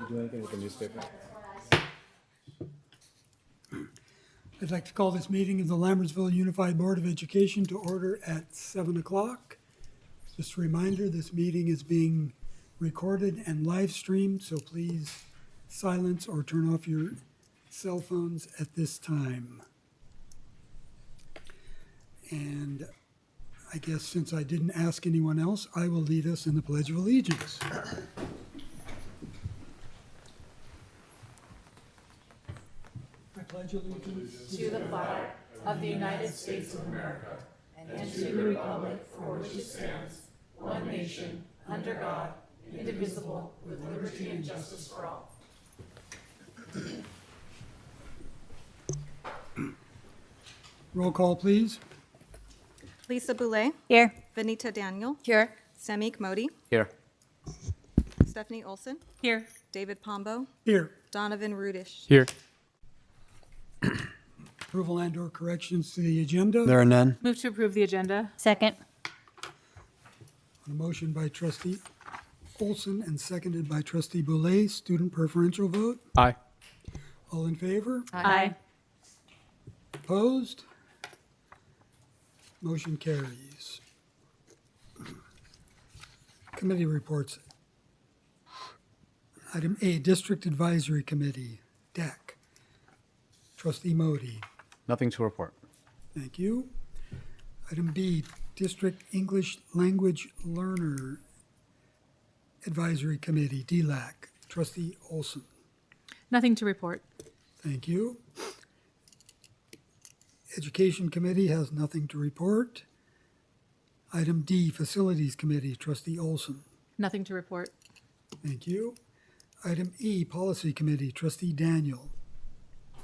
Do anything with the newspaper? I'd like to call this meeting of the Lammersville Unified Board of Education to order at 7 o'clock. Just a reminder, this meeting is being recorded and live streamed, so please silence or turn off your cell phones at this time. And I guess since I didn't ask anyone else, I will lead us in the Pledge of Allegiance. I pledge allegiance to the flag of the United States of America and to the republic for which it stands, one nation, under God, indivisible, with liberty and justice for all. Roll call, please. Lisa Boulay. Here. Vanita Daniel. Here. Samik Modi. Here. Stephanie Olson. Here. David Pombo. Here. Donovan Rudish. Here. Approval and/or corrections to the agenda. There are none. Move to approve the agenda. Second. A motion by trustee Olson and seconded by trustee Boulay. Student preferential vote. Aye. All in favor? Aye. Opposed? Motion carries. Committee reports. Item A, District Advisory Committee, DAC. Trustee Modi, Nothing to report. thank you. Item B, District English Language Learner Advisory Committee, DLAC. Trustee Olson, Nothing to report. thank you. Education Committee has nothing to report. Item D, Facilities Committee, Trustee Olson, Nothing to report. thank you. Item E, Policy Committee, Trustee Daniel,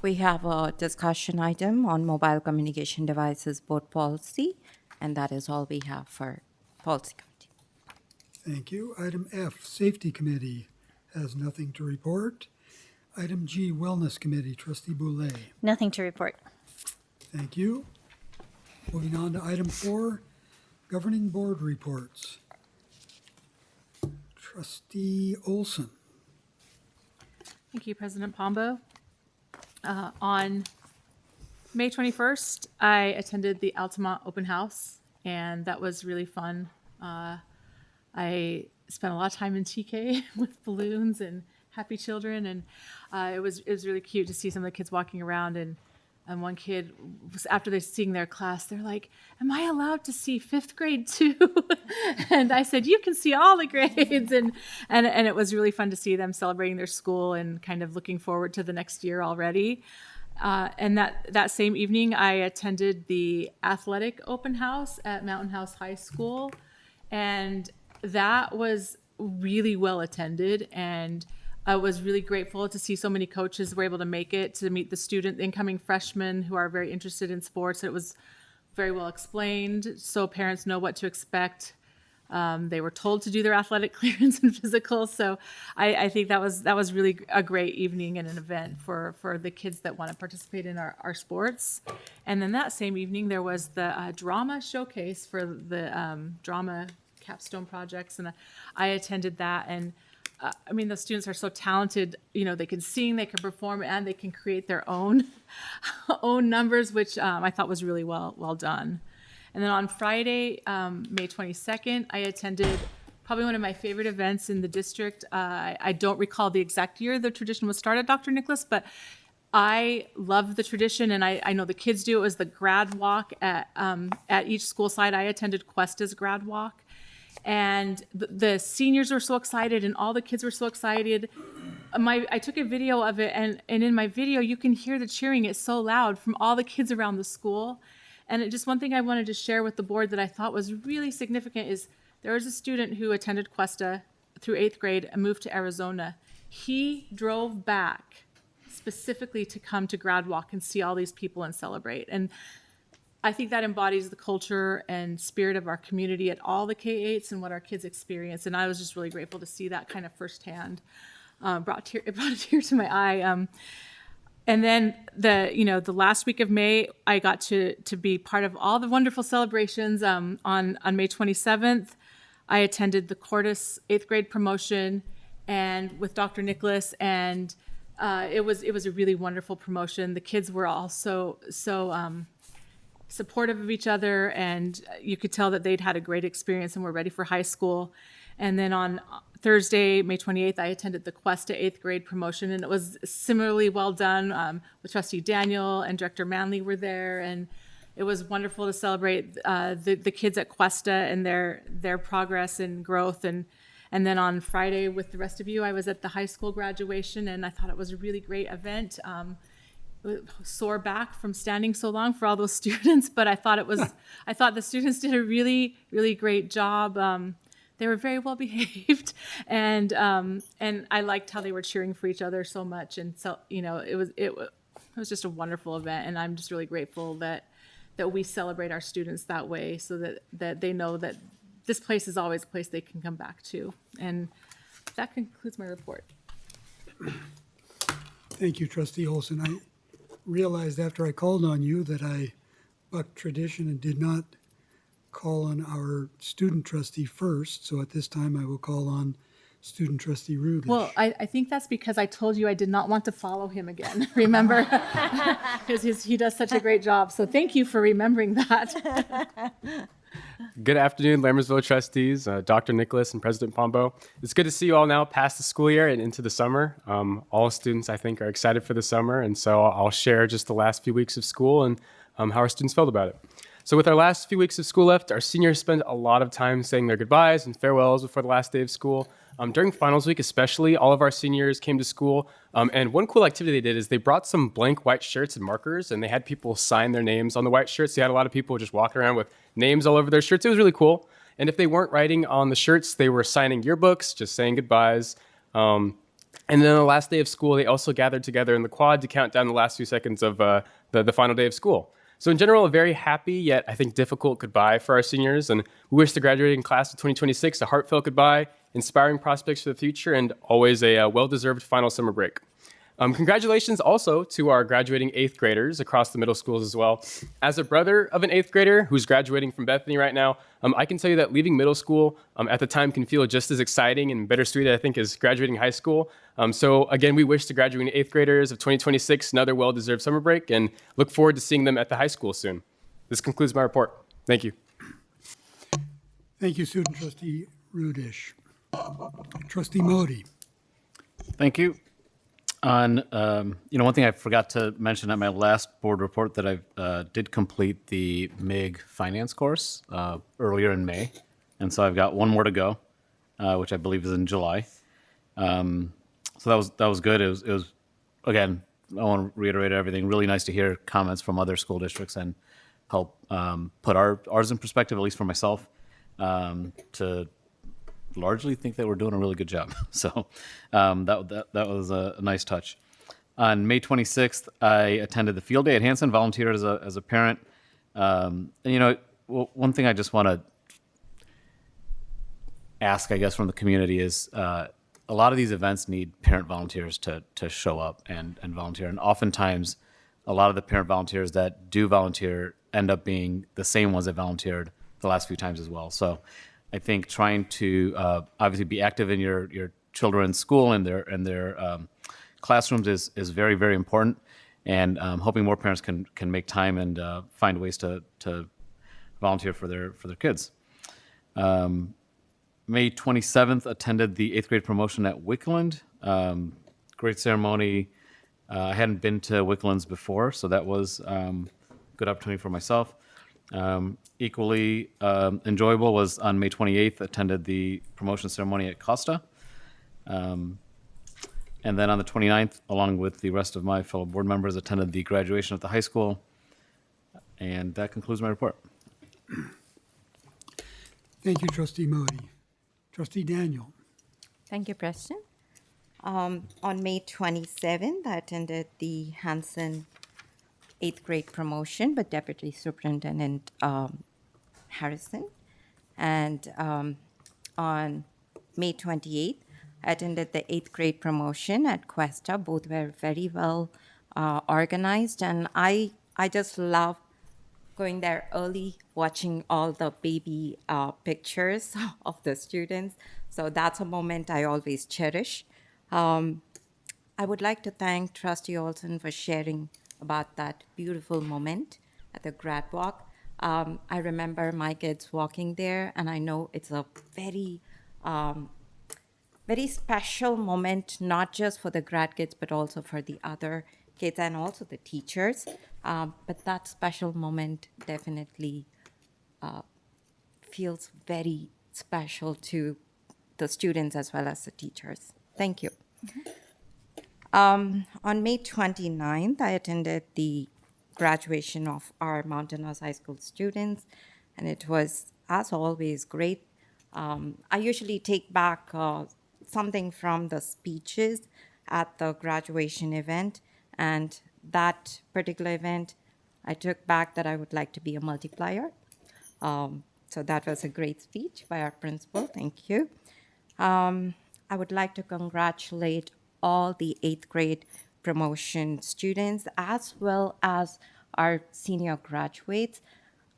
We have a discussion item on mobile communication devices board policy, and that is all we have for policy committee. thank you. Item F, Safety Committee has nothing to report. Item G, Wellness Committee, Trustee Boulay, Nothing to report. thank you. Moving on to item 4, Governing Board Reports. Trustee Olson, Thank you, President Pombo. On May 21st, I attended the Altamont Open House, and that was really fun. I spent a lot of time in TK with balloons and happy children, and it was really cute to see some of the kids walking around. And one kid, after they seeing their class, they're like, "Am I allowed to see 5th grade too?" And I said, "You can see all the grades." And it was really fun to see them celebrating their school and kind of looking forward to the next year already. And that same evening, I attended the athletic open house at Mountain House High School, and that was really well attended. And I was really grateful to see so many coaches were able to make it to meet the incoming freshmen who are very interested in sports. It was very well explained, so parents know what to expect. They were told to do their athletic clearance and physicals, so I think that was really a great evening and an event for the kids that want to participate in our sports. And then that same evening, there was the drama showcase for the drama capstone projects, and I attended that. And I mean, the students are so talented. You know, they can sing, they can perform, and they can create their own numbers, which I thought was really well done. And then on Friday, May 22nd, I attended probably one of my favorite events in the district. I don't recall the exact year the tradition was started, Dr. Nicholas, but I love the tradition, and I know the kids do. It was the grad walk at each school site. I attended Cuesta's grad walk. And the seniors were so excited, and all the kids were so excited. I took a video of it, and in my video, you can hear the cheering. It's so loud from all the kids around the school. And just one thing I wanted to share with the board that I thought was really significant is there was a student who attended Cuesta through 8th grade and moved to Arizona. He drove back specifically to come to grad walk and see all these people and celebrate. And I think that embodies the culture and spirit of our community at all the K-8s and what our kids experience. And I was just really grateful to see that kind of firsthand. It brought a tear to my eye. And then the last week of May, I got to be part of all the wonderful celebrations. On May 27th, I attended the Cordis 8th grade promotion, and with Dr. Nicholas, and it was a really wonderful promotion. The kids were all so supportive of each other, and you could tell that they'd had a great experience and were ready for high school. And then on Thursday, May 28th, I attended the Cuesta 8th grade promotion, and it was similarly well done. With Trustee Daniel and Director Manley were there, and it was wonderful to celebrate the kids at Cuesta and their progress and growth. And then on Friday with the rest of you, I was at the high school graduation, and I thought it was a really great event. Sore back from standing so long for all those students, but I thought the students did a really, really great job. They were very well behaved, and I liked how they were cheering for each other so much. And so, it was just a wonderful event, and I'm just really grateful that we celebrate our students that way, so that they know that this place is always a place they can come back to. And that concludes my report. Thank you, Trustee Olson. I realized after I called on you that I bucked tradition and did not call on our student trustee first. So at this time, I will call on student trustee Rudish. Well, I think that's because I told you I did not want to follow him again, remember? Because he does such a great job. So thank you for remembering that. Good afternoon, Lammersville trustees, Dr. Nicholas and President Pombo. It's good to see you all now past the school year and into the summer. All students, I think, are excited for the summer, and so I'll share just the last few weeks of school and how our students felt about it. So with our last few weeks of school left, our seniors spent a lot of time saying their goodbyes and farewells before the last day of school. During finals week especially, all of our seniors came to school, and one cool activity they did is they brought some blank white shirts and markers, and they had people sign their names on the white shirts. So you had a lot of people just walking around with names all over their shirts. It was really cool. And if they weren't writing on the shirts, they were signing yearbooks, just saying goodbyes. And then on the last day of school, they also gathered together in the quad to count down the last few seconds of the final day of school. So in general, a very happy yet I think difficult goodbye for our seniors, and we wish the graduating class of 2026 a heartfelt goodbye, inspiring prospects for the future, and always a well-deserved final summer break. Congratulations also to our graduating 8th graders across the middle schools as well. As a brother of an 8th grader who's graduating from Bethany right now, I can tell you that leaving middle school at the time can feel just as exciting and bittersweet, I think, as graduating high school. So again, we wish the graduating 8th graders of 2026 another well-deserved summer break and look forward to seeing them at the high school soon. This concludes my report. Thank you. Thank you, student trustee Rudish. Trustee Modi. Thank you. On, one thing I forgot to mention at my last board report that I did complete the MIG finance course earlier in May. And so I've got one more to go, which I believe is in July. So that was good. It was, again, I want to reiterate everything. Really nice to hear comments from other school districts and help put ours in perspective, at least for myself, to largely think that we're doing a really good job. So that was a nice touch. On May 26th, I attended the field day at Hanson, volunteered as a parent. And one thing I just want to ask, I guess, from the community is a lot of these events need parent volunteers to show up and volunteer. And oftentimes, a lot of the parent volunteers that do volunteer end up being the same ones that volunteered the last few times as well. So I think trying to obviously be active in your children's school and their classrooms is very, very important. And hoping more parents can make time and find ways to volunteer for their kids. May 27th, attended the 8th grade promotion at Wickland. Great ceremony. I hadn't been to Wicklands before, so that was a good opportunity for myself. Equally enjoyable was on May 28th, attended the promotion ceremony at Costa. And then on the 29th, along with the rest of my fellow board members, attended the graduation at the high school. And that concludes my report. Thank you, Trustee Modi. Trustee Daniel. Thank you, Preston. On May 27th, I attended the Hanson 8th grade promotion with Deputy Superintendent Harrison. And on May 28th, I attended the 8th grade promotion at Cuesta. Both were very well organized, and I just love going there early, watching all the baby pictures of the students. So that's a moment I always cherish. I would like to thank Trustee Olson for sharing about that beautiful moment at the grad walk. I remember my kids walking there, and I know it's a very, very special moment, not just for the grad kids, but also for the other kids and also the teachers. But that special moment definitely feels very special to the students as well as the teachers. Thank you. On May 29th, I attended the graduation of our Mountain House High School students, and it was, as always, great. I usually take back something from the speeches at the graduation event, and that particular event, I took back that I would like to be a multiplier. So that was a great speech by our principal. Thank you. I would like to congratulate all the 8th grade promotion students as well as our senior graduates.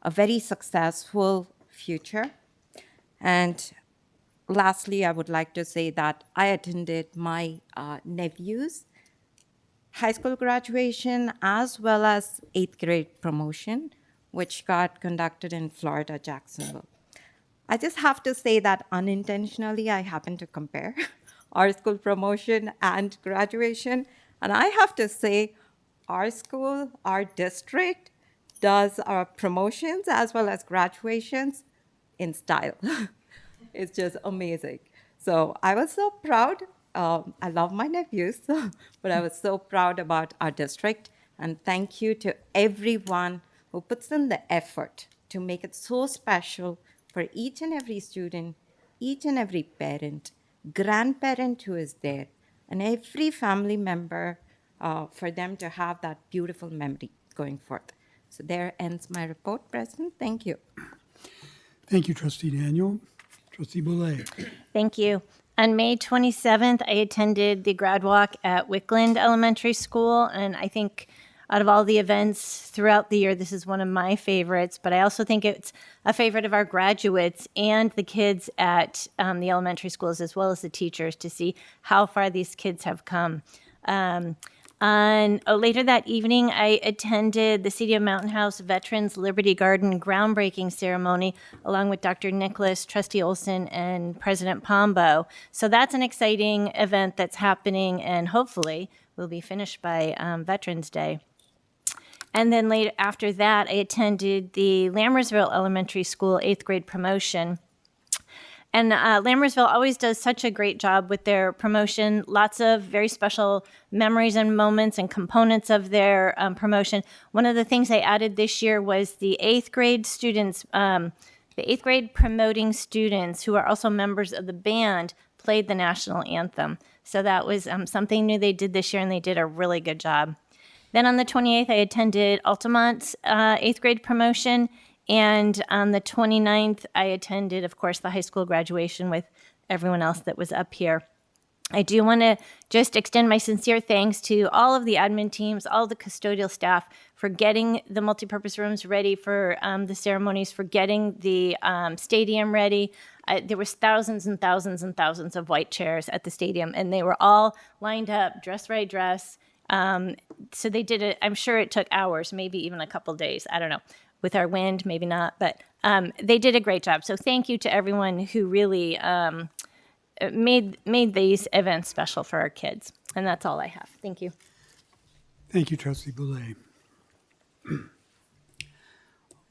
A very successful future. And lastly, I would like to say that I attended my nephew's high school graduation as well as 8th grade promotion, which got conducted in Florida, Jacksonville. I just have to say that unintentionally, I happened to compare our school promotion and graduation. And I have to say, our school, our district, does our promotions as well as graduations in style. It's just amazing. So I was so proud. I love my nephews, but I was so proud about our district. And thank you to everyone who puts in the effort to make it so special for each and every student, each and every parent, grandparent who is there, and every family member for them to have that beautiful memory going forth. So there ends my report, President. Thank you. Thank you, Trustee Daniel. Trustee Boulay. Thank you. On May 27th, I attended the grad walk at Wickland Elementary School, and I think out of all the events throughout the year, this is one of my favorites, but I also think it's a favorite of our graduates and the kids at the elementary schools, as well as the teachers, to see how far these kids have come. Later that evening, I attended the City of Mountain House Veterans Liberty Garden groundbreaking ceremony along with Dr. Nicholas, Trustee Olson, and President Pombo. So that's an exciting event that's happening and hopefully will be finished by Veterans Day. And then later after that, I attended the Lammersville Elementary School 8th grade promotion. And Lammersville always does such a great job with their promotion. Lots of very special memories and moments and components of their promotion. One of the things they added this year was the 8th grade students, the 8th grade promoting students who are also members of the band played the national anthem. So that was something new they did this year, and they did a really good job. Then on the 28th, I attended Altamont's 8th grade promotion. And on the 29th, I attended, of course, the high school graduation with everyone else that was up here. I do want to just extend my sincere thanks to all of the admin teams, all the custodial staff for getting the multipurpose rooms ready for the ceremonies, for getting the stadium ready. There was thousands and thousands and thousands of white chairs at the stadium, and they were all lined up, dress right dress. So they did it. I'm sure it took hours, maybe even a couple days. I don't know. With our wind, maybe not, but they did a great job. So thank you to everyone who really made these events special for our kids. And that's all I have. Thank you. Thank you, Trustee Boulay.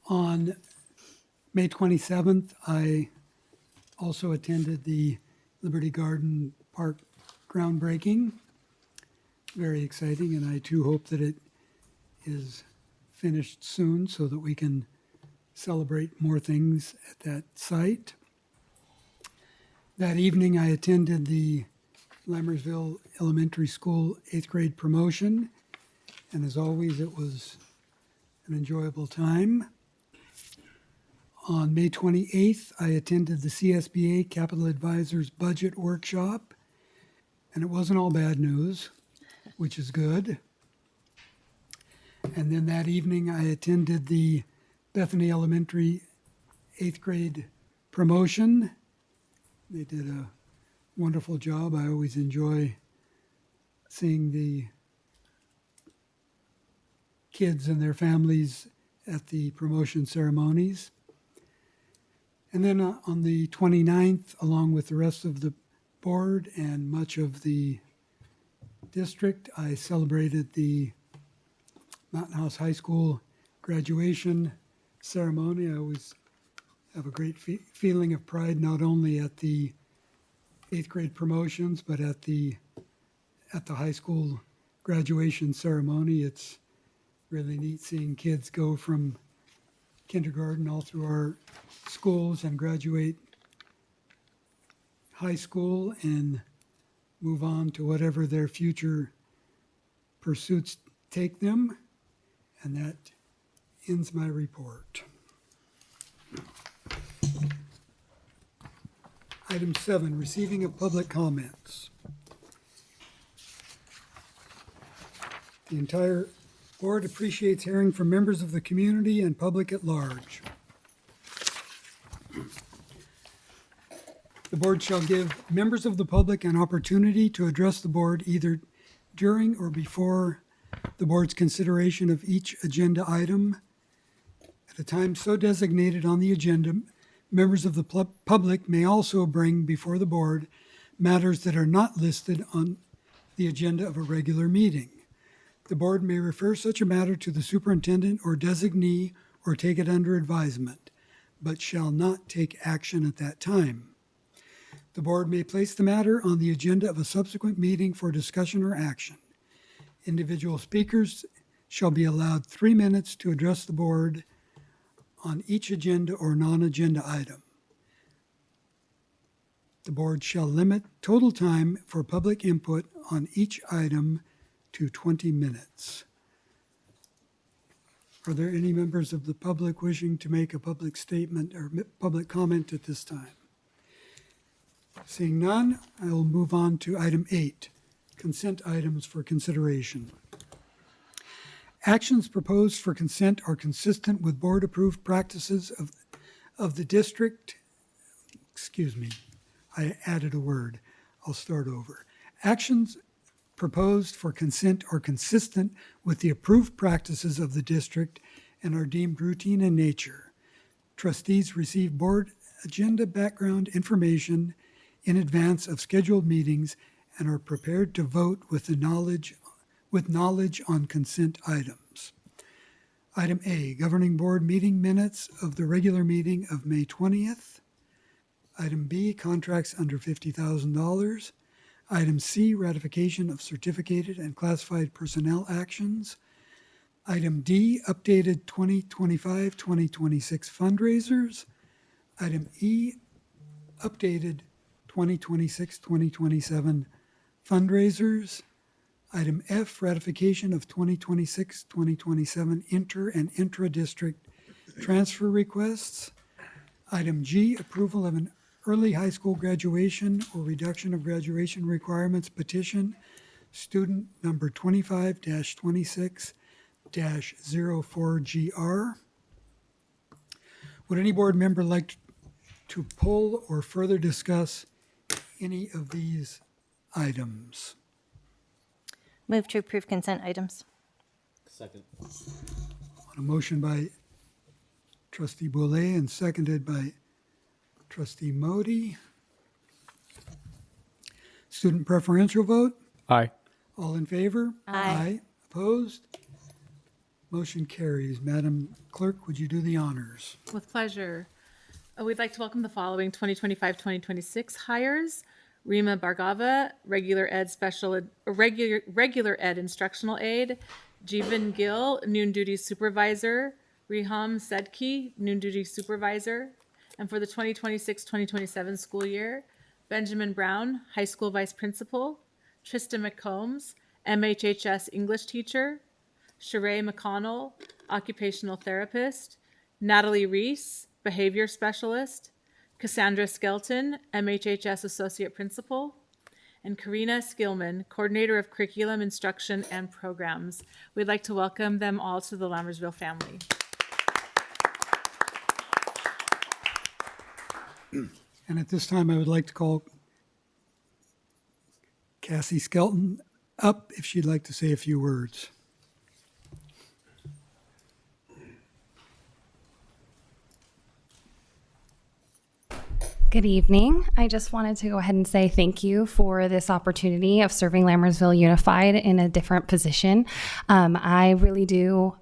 On May 27th, I also attended the Liberty Garden Park groundbreaking. Very exciting, and I too hope that it is finished soon so that we can celebrate more things at that site. That evening, I attended the Lammersville Elementary School 8th grade promotion, and as always, it was an enjoyable time. On May 28th, I attended the CSBA Capital Advisors Budget Workshop, and it wasn't all bad news, which is good. And then that evening, I attended the Bethany Elementary 8th grade promotion. They did a wonderful job. I always enjoy seeing the kids and their families at the promotion ceremonies. And then on the 29th, along with the rest of the board and much of the district, I celebrated the Mountain House High School graduation ceremony. I always have a great feeling of pride, not only at the 8th grade promotions, but at the high school graduation ceremony. It's really neat seeing kids go from kindergarten all through our schools and graduate high school and move on to whatever their future pursuits take them. And that ends my report. Item 7, receiving of public comments. The entire board appreciates hearing from members of the community and public at large. The board shall give members of the public an opportunity to address the board either during or before the board's consideration of each agenda item. At a time so designated on the agenda, members of the public may also bring before the board matters that are not listed on the agenda of a regular meeting. The board may refer such a matter to the superintendent or designee or take it under advisement, but shall not take action at that time. The board may place the matter on the agenda of a subsequent meeting for discussion or action. Individual speakers shall be allowed 3 minutes to address the board on each agenda or non-agenda item. The board shall limit total time for public input on each item to 20 minutes. Are there any members of the public wishing to make a public statement or public comment at this time? Seeing none, I will move on to item 8, consent items for consideration. Actions proposed for consent are consistent with board-approved practices of the district. Excuse me, I added a word. I'll start over. Actions proposed for consent are consistent with the approved practices of the district and are deemed routine in nature. Trustees receive board agenda background information in advance of scheduled meetings and are prepared to vote with knowledge on consent items. Item A, Governing Board meeting minutes of the regular meeting of May 20th. Item B, contracts under $50,000. Item C, ratification of certificated and classified personnel actions. Item D, updated 2025-2026 fundraisers. Item E, updated 2026-2027 fundraisers. Item F, ratification of 2026-2027 inter and intra-district transfer requests. Item G, approval of an early high school graduation or reduction of graduation requirements petition, student number 25-26-04GR. Would any board member like to pull or further discuss any of these items? Move to approve consent items. Second. On a motion by Trustee Boulay and seconded by Trustee Modi. Student preferential vote? Aye. All in favor? Aye. Opposed? Motion carries. Madam Clerk, would you do the honors? With pleasure. We'd like to welcome the following 2025-2026 hires. Rima Bargava, regular ed instructional aide. Jeevan Gill, noon duty supervisor. Riham Sedki, noon duty supervisor. And for the 2026-2027 school year, Benjamin Brown, high school vice principal. Trista McCombs, MHHS English teacher. Sheree McConnell, occupational therapist. Natalie Reese, behavior specialist. Cassandra Skelton, MHHS associate principal. And Karina Skillman, coordinator of curriculum instruction and programs. We'd like to welcome them all to the Lammersville family. And at this time, I would like to call Cassie Skelton up if she'd like to say a few words. Good evening. I just wanted to go ahead and say thank you for this opportunity of serving Lammersville Unified in a different position. I really do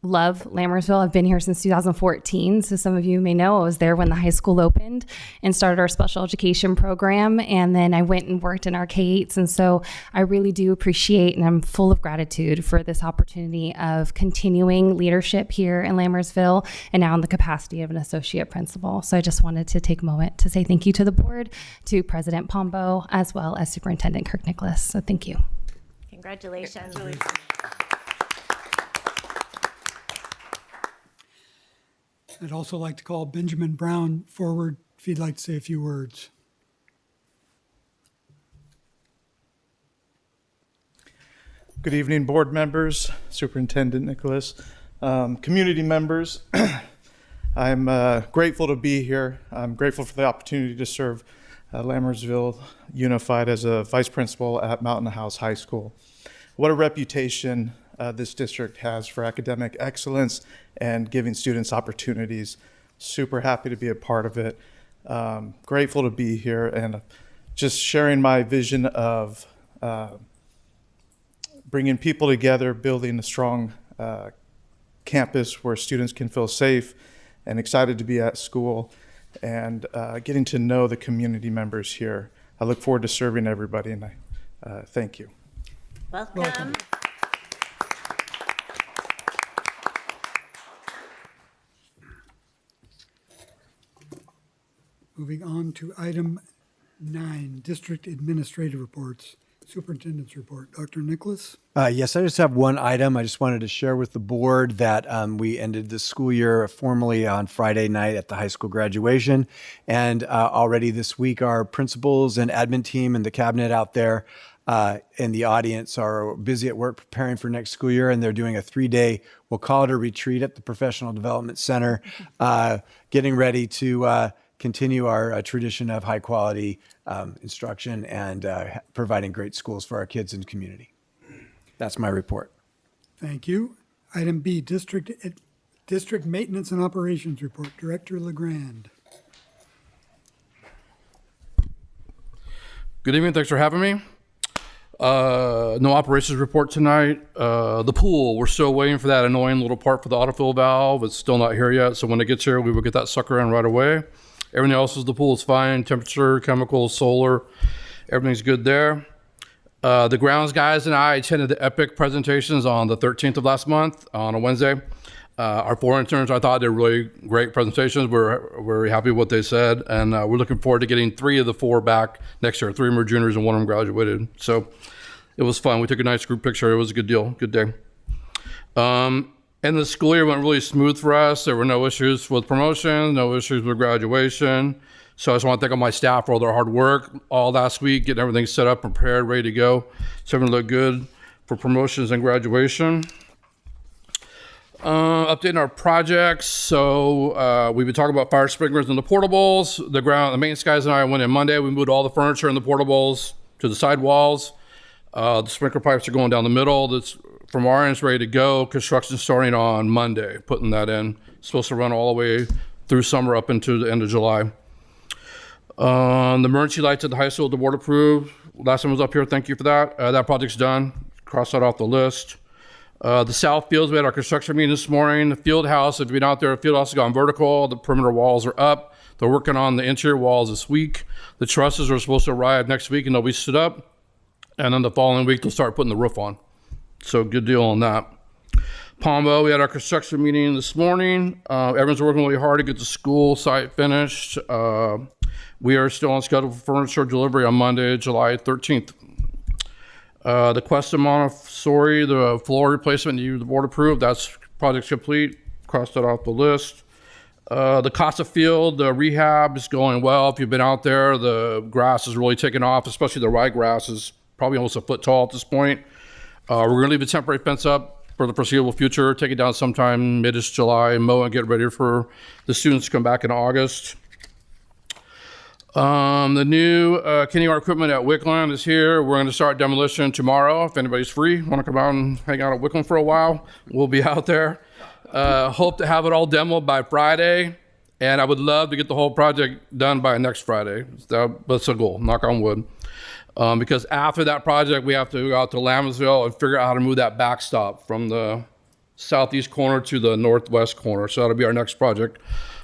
love Lammersville. I've been here since 2014. So some of you may know I was there when the high school opened and started our special education program. And then I went and worked in our K-8s. And so I really do appreciate and I'm full of gratitude for this opportunity of continuing leadership here in Lammersville and now in the capacity of an associate principal. So I just wanted to take a moment to say thank you to the board, to President Pombo, as well as Superintendent Kirk Nicholas. So thank you. Congratulations. I'd also like to call Benjamin Brown forward if he'd like to say a few words. Good evening, board members, Superintendent Nicholas, community members. I'm grateful to be here. I'm grateful for the opportunity to serve Lammersville Unified as a vice principal at Mountain House High School. What a reputation this district has for academic excellence and giving students opportunities. Super happy to be a part of it. Grateful to be here and just sharing my vision of bringing people together, building a strong campus where students can feel safe and excited to be at school, and getting to know the community members here. I look forward to serving everybody, and I thank you. Welcome. Moving on to item 9, district administrative reports. Superintendent's report. Dr. Nicholas? Yes, I just have one item. I just wanted to share with the board that we ended the school year formally on Friday night at the high school graduation. And already this week, our principals and admin team and the cabinet out there in the audience are busy at work preparing for next school year. And they're doing a 3-day, we'll call it a retreat at the Professional Development Center, getting ready to continue our tradition of high quality instruction and providing great schools for our kids and community. That's my report. Thank you. Item B, district maintenance and operations report. Director LeGrand. Good evening. Thanks for having me. No operations report tonight. The pool, we're still waiting for that annoying little part for the autofill valve. It's still not here yet. So when it gets here, we will get that sucker in right away. Everything else is the pool is fine. Temperature, chemicals, solar, everything's good there. The grounds guys and I attended the EPIC presentations on the 13th of last month on a Wednesday. Our 4 interns, I thought, did really great presentations. We're very happy with what they said. And we're looking forward to getting 3 of the 4 back next year. 3 of them are juniors and 1 of them graduated. So it was fun. We took a nice group picture. It was a good deal, good day. And the school year went really smooth for us. There were no issues with promotion, no issues with graduation. So I just want to thank all my staff for all their hard work all last week, getting everything set up, prepared, ready to go. So everything looked good for promotions and graduation. Updating our projects. So we've been talking about fire sprinklers and the portables. The maintenance guys and I went in Monday. We moved all the furniture and the portables to the side walls. The sprinkler pipes are going down the middle. That's from our end, it's ready to go. Construction starting on Monday, putting that in. It's supposed to run all the way through summer up into the end of July. The emergency lights at the high school, the board approved. Last time I was up here, thank you for that. That project's done. Cross that off the list. The south fields, we had our construction meeting this morning. The field house, if you've been out there, the field house has gone vertical. The perimeter walls are up. They're working on the interior walls this week. The trusses are supposed to arrive next week and they'll be stood up. And then the following week, they'll start putting the roof on. So good deal on that. Pombo, we had our construction meeting this morning. Everyone's working really hard to get the school site finished. We are still on schedule for furniture delivery on Monday, July 13th. The Cuesta Montessori, the floor replacement the board approved, that's project's complete. Crossed that off the list. The Casa Field, the rehab is going well. If you've been out there, the grass is really taking off, especially the ryegrass is probably almost a foot tall at this point. We're going to leave the temporary fence up for the foreseeable future, take it down sometime mid-ish July, mow and get ready for the students to come back in August. The new kindergarten equipment at Wickland is here. We're going to start demolition tomorrow. If anybody's free, want to come out and hang out at Wickland for a while, we'll be out there. Hope to have it all demoed by Friday, and I would love to get the whole project done by next Friday. That's a goal, knock on wood. Because after that project, we have to go out to Lammersville and figure out how to move that backstop from the southeast corner to the northwest corner. So that'll be our next project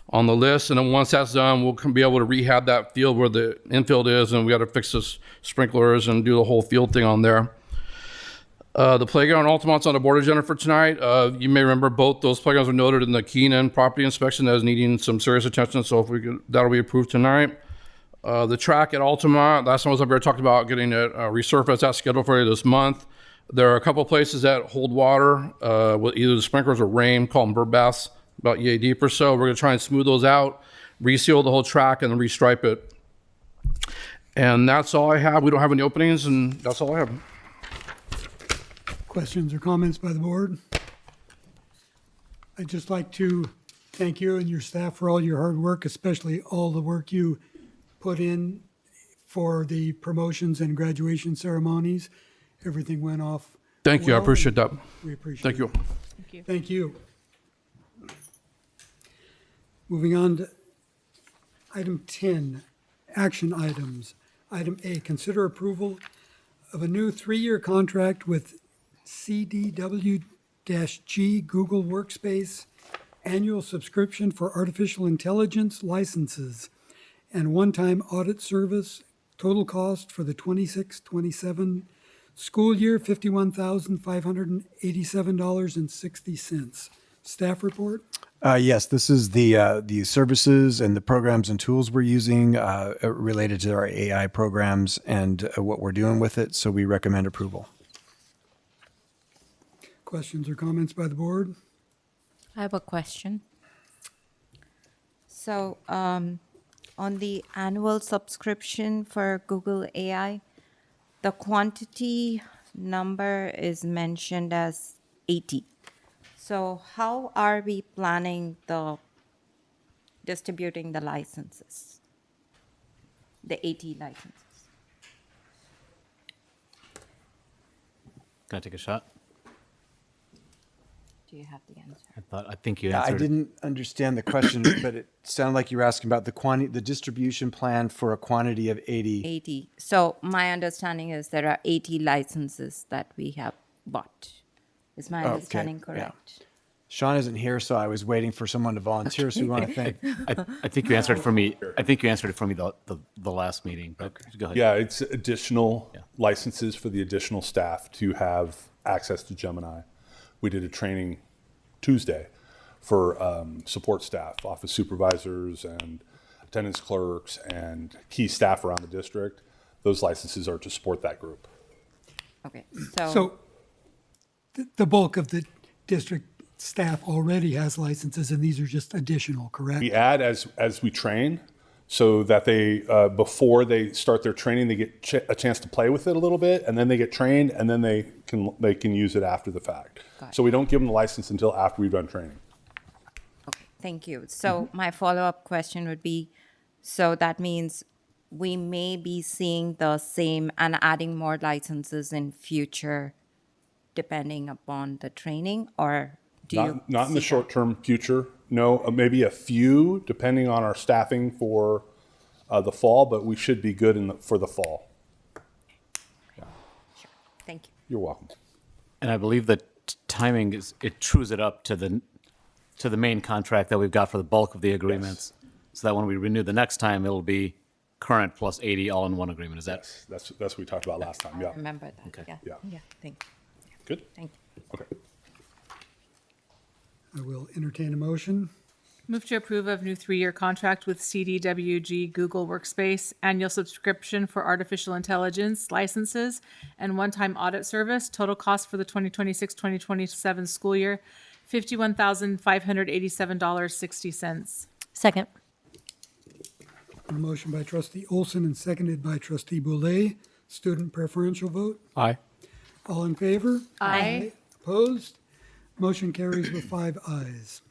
on the list. And then once that's done, we'll be able to rehab that field where the infield is, and we got to fix the sprinklers and do the whole field thing on there. The playground Altamont's on the board agenda for tonight. You may remember both those playgrounds were noted in the Keenan property inspection as needing some serious attention. So if we could, that'll be approved tonight. The track at Altamont, last time I was up here, talked about getting it resurfaced. That's scheduled for this month. There are a couple places that hold water with either the sprinklers or rain, call them bird baths, about yay deep or so. We're going to try and smooth those out, reseal the whole track, and then restripe it. And that's all I have. We don't have any openings, and that's all I have. Questions or comments by the board? I'd just like to thank you and your staff for all your hard work, especially all the work you put in for the promotions and graduation ceremonies. Everything went off. Thank you. I well, appreciate that. We appreciate Thank you. it. Thank you. Thank you. Moving on to item 10, action items. Item A, consider approval of a new 3-year contract with CDW-G Google Workspace, annual subscription for artificial intelligence licenses, and one-time audit service. Total cost for the 26-27 school year, $51,587.60. Staff report? Yes, this is the services and the programs and tools we're using related to our AI programs and what we're doing with it. So we recommend approval. Questions or comments by the board? I have a question. So, on the annual subscription for Google AI, the quantity number is mentioned as 80. So how are we planning distributing the licenses? The 80 licenses? Can I take a shot? Do you have the answer? I think you Yeah, answered. I didn't understand the question, but it sounded like you were asking about the distribution plan for a quantity of 80. 80. So my understanding is there are 80 licenses that we have bought. Is my Okay, understanding yeah. correct? Sean isn't here, so I was waiting for someone to volunteer. So we want to thank. I think you answered it for me. I think you answered it for me the last meeting. But go ahead. Yeah, it's additional licenses for the additional staff to have access to Gemini. We did a training Tuesday for support staff, office supervisors and attendance clerks and key staff around the district. Those licenses are to support that group. Okay. So the bulk of the district staff already has licenses, and these are just additional, correct? We add as we train, so that they before they start their training, they get a chance to play with it a little bit, and then they get trained, and then they can use it after the fact. So we don't give them the license until after we've done training. Okay, thank you. So my follow-up question would be, so that means we may be seeing the same and adding more licenses in future, depending upon the training, or do you? Not in the see short-term future. No, maybe a few, depending on our staffing for the fall, but we should be good for the fall. that? Sure. Thank you. You're welcome. And I believe that timing it trues it up to the main contract that we've got for the bulk of the agreements, so that when we renew the next time, it'll be current plus 80 all in one agreement. Is that? Yes, that's what we talked about last time. Yeah. Remember that. Okay. Yeah. Yeah. Yeah. Thank you. Good. Thank you. Okay. I will entertain a motion. Move to approve of new 3-year contract with CDWG Google Workspace, annual subscription for artificial intelligence licenses, and one-time audit service. Total cost for the 2026-2027 school year, $51,587.60. Second. A motion by trustee Olson and seconded by trustee Boulay. Student preferential vote. Aye. All in favor? Aye. Opposed? Motion carries with 5 ayes.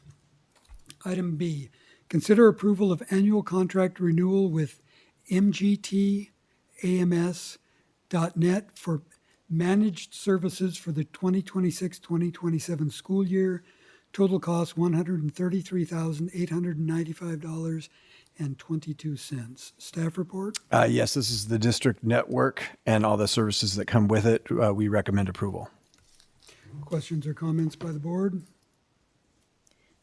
Item B, consider approval of annual contract renewal with mgtams.net for managed services for the 2026-2027 school year. Total cost $133,895.22. Staff report. Yes, this is the district network and all the services that come with it. We recommend approval. Questions or comments by the board?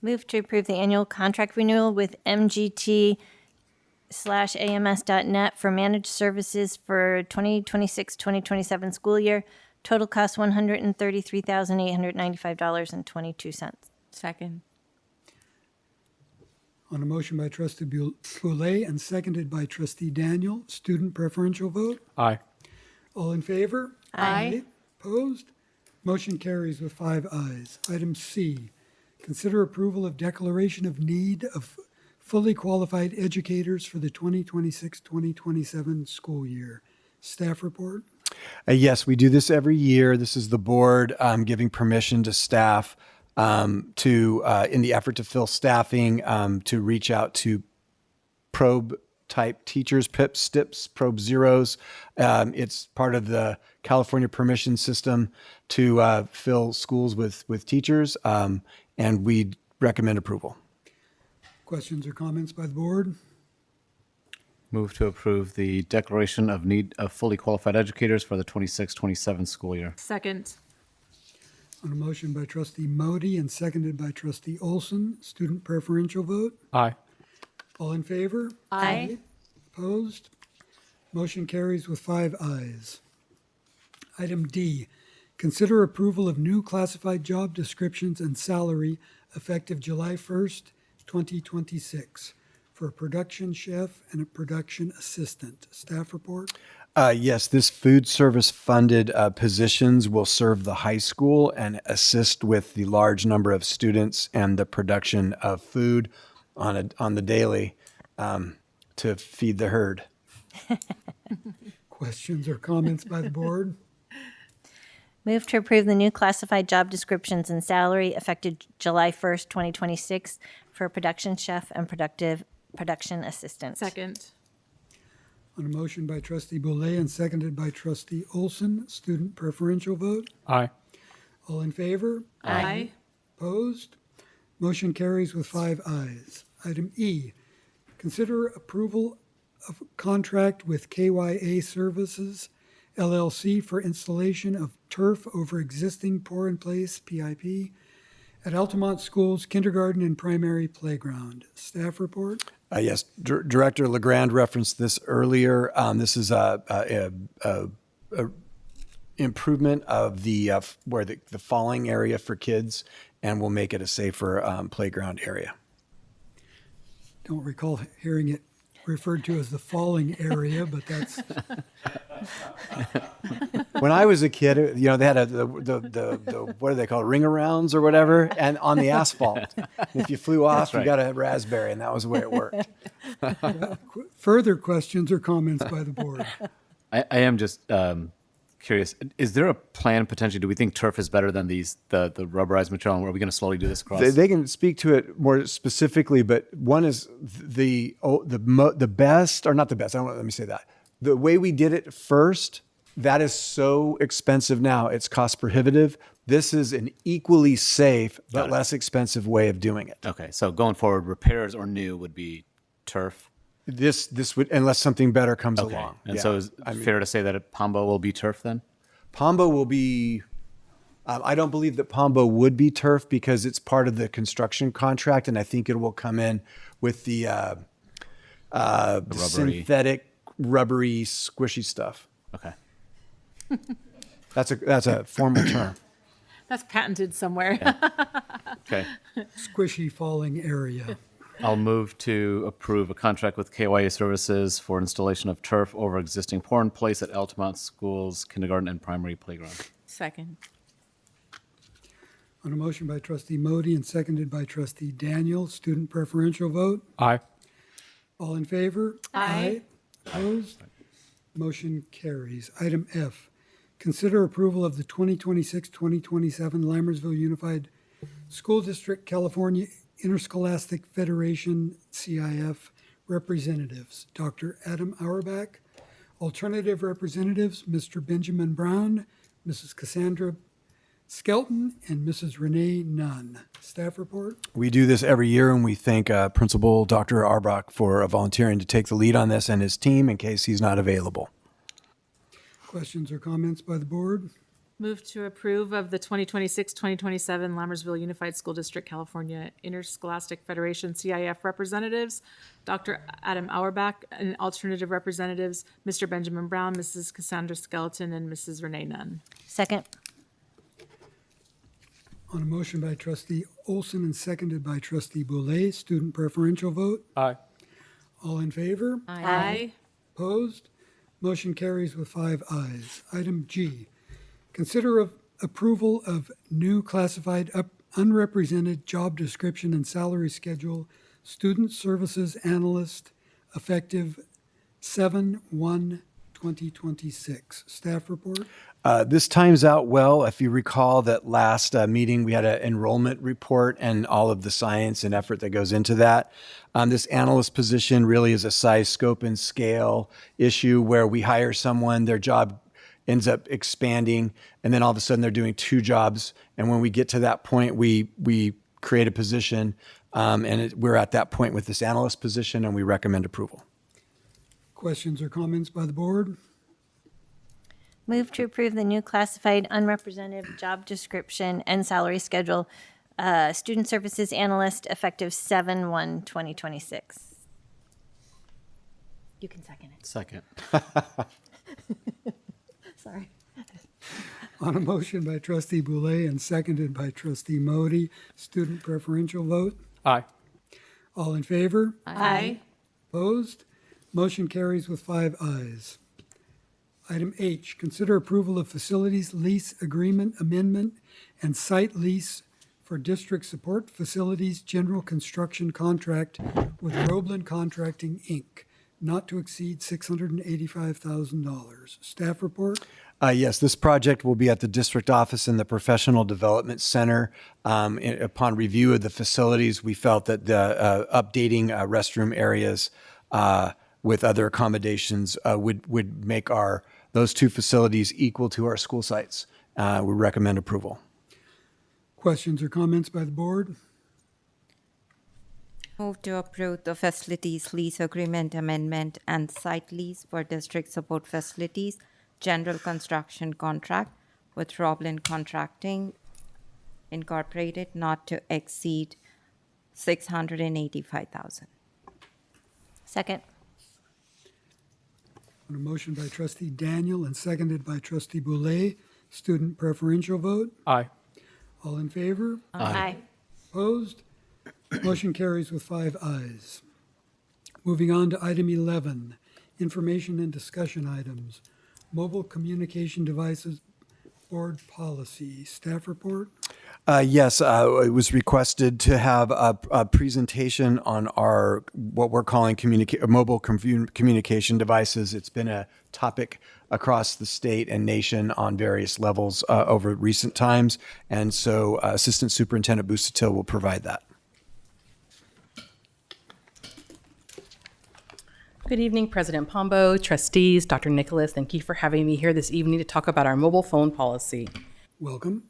Move to approve the annual contract renewal with MGT/AMS.net for managed services for 2026-2027 school year. Total cost $133,895.22. Second. On a motion by trustee Boulay and seconded by trustee Daniel, student preferential vote. Aye. All in favor? Aye. Opposed? Motion carries with 5 ayes. Item C, consider approval of declaration of need of fully qualified educators for the 2026-2027 school year. Staff report. Yes, we do this every year. This is the board giving permission to staff to, in the effort to fill staffing, to reach out to probe type teachers, PIPs, STIPs, probe zeros. It's part of the California permission system to fill schools with teachers, and we recommend approval. Questions or comments by the board? Move to approve the declaration of need of fully qualified educators for the 26-27 school year. Second. On a motion by trustee Modi and seconded by trustee Olson, student preferential vote. Aye. All in favor? Aye. Opposed? Motion carries with 5 ayes. Item D, consider approval of new classified job descriptions and salary effective July 1st, 2026 for a production chef and a production assistant. Staff report. Yes, this food service funded positions will serve the high school and assist with the large number of students and the production of food on the daily to feed the herd. Questions or comments by the board? Move to approve the new classified job descriptions and salary effective July 1st, 2026 for production chef and production assistant. Second. On a motion by trustee Boulay and seconded by trustee Olson, student preferential vote. Aye. All in favor? Aye. Opposed? Motion carries with 5 ayes. Item E, consider approval of contract with KYA Services LLC for installation of turf over existing pour-in-place PIP at Altamont Schools kindergarten and primary playground. Staff report. Yes, Director LeGrand referenced this earlier. This is a improvement of the where the falling area for kids, and will make it a safer playground area. Don't recall hearing it referred to as the falling area, but that's When I was a kid, they had the what do they call it, ring-arounds or whatever, and on the asphalt. And if you flew off, you got a raspberry, and that was the way it worked. further questions or comments by the board. I am just curious. Is there a plan potentially? Do we think turf is better than the rubberized material? And are we going to slowly do this across? They can speak to it more specifically, but one is the best, or not the best. Let me say that. The way we did it first, that is so expensive now. It's cost prohibitive. This is an equally safe but less expensive way of doing it. Okay, so going forward, repairs or new would be turf. This would, unless something better comes Okay, along. and Yeah. so is it fair to say that Pombo will be turf then? Pombo will be. I don't believe that Pombo would be turf because it's part of the construction contract, and I think it will come in with the rubbery. synthetic, rubbery, squishy stuff. Okay. That's a formal term. That's patented somewhere. Okay. Squishy falling area. I'll move to approve a contract with KYA Services for installation of turf over existing pour-in-place at Altamont Schools kindergarten and primary playground. Second. On a motion by trustee Modi and seconded by trustee Daniel, student preferential vote. Aye. All in favor? Aye. Opposed? Motion carries. Item F, consider approval of the 2026-2027 Lammersville Unified School District California Interscholastic Federation CIF Representatives, Dr. Adam Auerbach. Alternative Representatives, Mr. Benjamin Brown, Mrs. Cassandra Skelton, and Mrs. Renee Nunn. Staff report. We do this every year, and we thank Principal Dr. Auerbach for volunteering to take the lead on this and his team in case he's not available. Questions or comments by the board? Move to approve of the 2026-2027 Lammersville Unified School District California Interscholastic Federation CIF representatives, Dr. Adam Auerbach, and alternative representatives, Mr. Benjamin Brown, Mrs. Cassandra Skelton, and Mrs. Renee Nunn. Second. On a motion by trustee Olson and seconded by trustee Boulay, student preferential vote. Aye. All in favor? Aye. Opposed? Motion carries with 5 ayes. Item G, consider approval of new classified unrepresented job description and salary schedule, student services analyst, effective 7/1/2026. Staff report. This times out well. If you recall that last meeting, we had an enrollment report and all of the science and effort that goes into that. This analyst position really is a size, scope, and scale issue where we hire someone, their job ends up expanding, and then all of a sudden they're doing 2 jobs. And when we get to that point, we create a position, and we're at that point with this analyst position, and we recommend approval. Questions or comments by the board? Move to approve the new classified unrepresented job description and salary schedule, student services analyst, effective 7/1/2026. You can second it. Second. Sorry. On a motion by trustee Boulay and seconded by trustee Modi, student preferential vote. Aye. All in favor? Aye. Opposed? Motion carries with 5 ayes. Item H, consider approval of facilities lease agreement amendment and site lease for district support facilities general construction contract with Roeblen Contracting, Inc., not to exceed $685,000. Staff report. Yes, this project will be at the district office in the Professional Development Center. Upon review of the facilities, we felt that the updating restroom areas with other accommodations would make those 2 facilities equal to our school sites. We recommend approval. Questions or comments by the board? Move to approve the facilities lease agreement amendment and site lease for district support facilities, general construction contract with Roeblen Contracting Incorporated, not to exceed $685,000. Second. On a motion by trustee Daniel and seconded by trustee Boulay, student preferential vote. Aye. All in favor? Aye. Opposed? Motion carries with 5 ayes. Moving on to item 11, information and discussion items. Mobile communication devices board policy. Staff report. Yes, it was requested to have a presentation on what we're calling mobile communication devices. It's been a topic across the state and nation on various levels over recent times, and so Assistant Superintendent Busatil will provide that. Good evening, President Pombo, trustees, Dr. Nicholas. Thank you for having me here this evening to talk about our mobile phone policy. Welcome.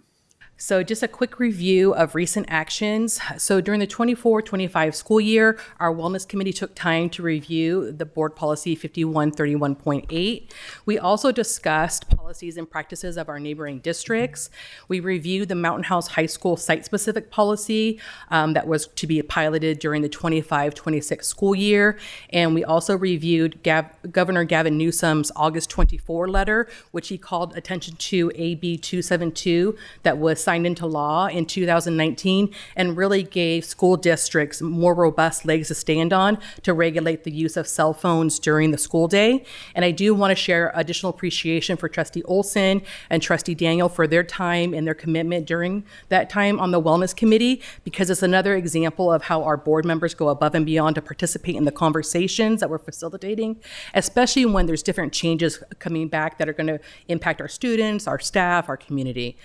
So just a quick review of recent actions. So during the 24-25 school year, our Wellness Committee took time to review the Board Policy 5131.8. We also discussed policies and practices of our neighboring districts. We reviewed the Mountain House High School site-specific policy that was to be piloted during the 25-26 school year. And we also reviewed Governor Gavin Newsom's August 24 letter, which he called attention to AB 272 that was signed into law in 2019 and really gave school districts more robust legs to stand on to regulate the use of cell phones during the school day. And I do want to share additional appreciation for Trustee Olson and Trustee Daniel for their time and their commitment during that time on the Wellness Committee, because it's another example of how our board members go above and beyond to participate in the conversations that we're facilitating, especially when there's different changes coming back that are going to impact our students, our staff, our community.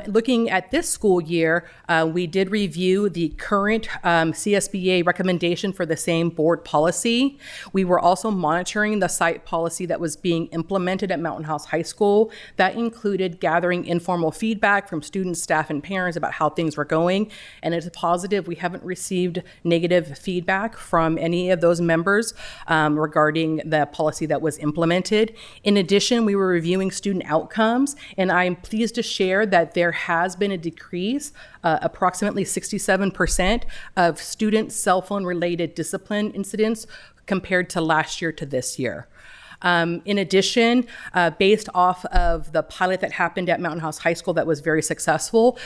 Looking at this school year, we did review the current CSBA recommendation for the same board policy. We were also monitoring the site policy that was being implemented at Mountain House High School. That included gathering informal feedback from students, staff, and parents about how things were going. And it's positive. We haven't received negative feedback from any of those members regarding the policy that was implemented. In addition, we were reviewing student outcomes, and I'm pleased to share that there has been a decrease, approximately 67% of student cell phone related discipline incidents compared to last year to this year. In addition, based off of the pilot that happened at Mountain House High School that was very successful,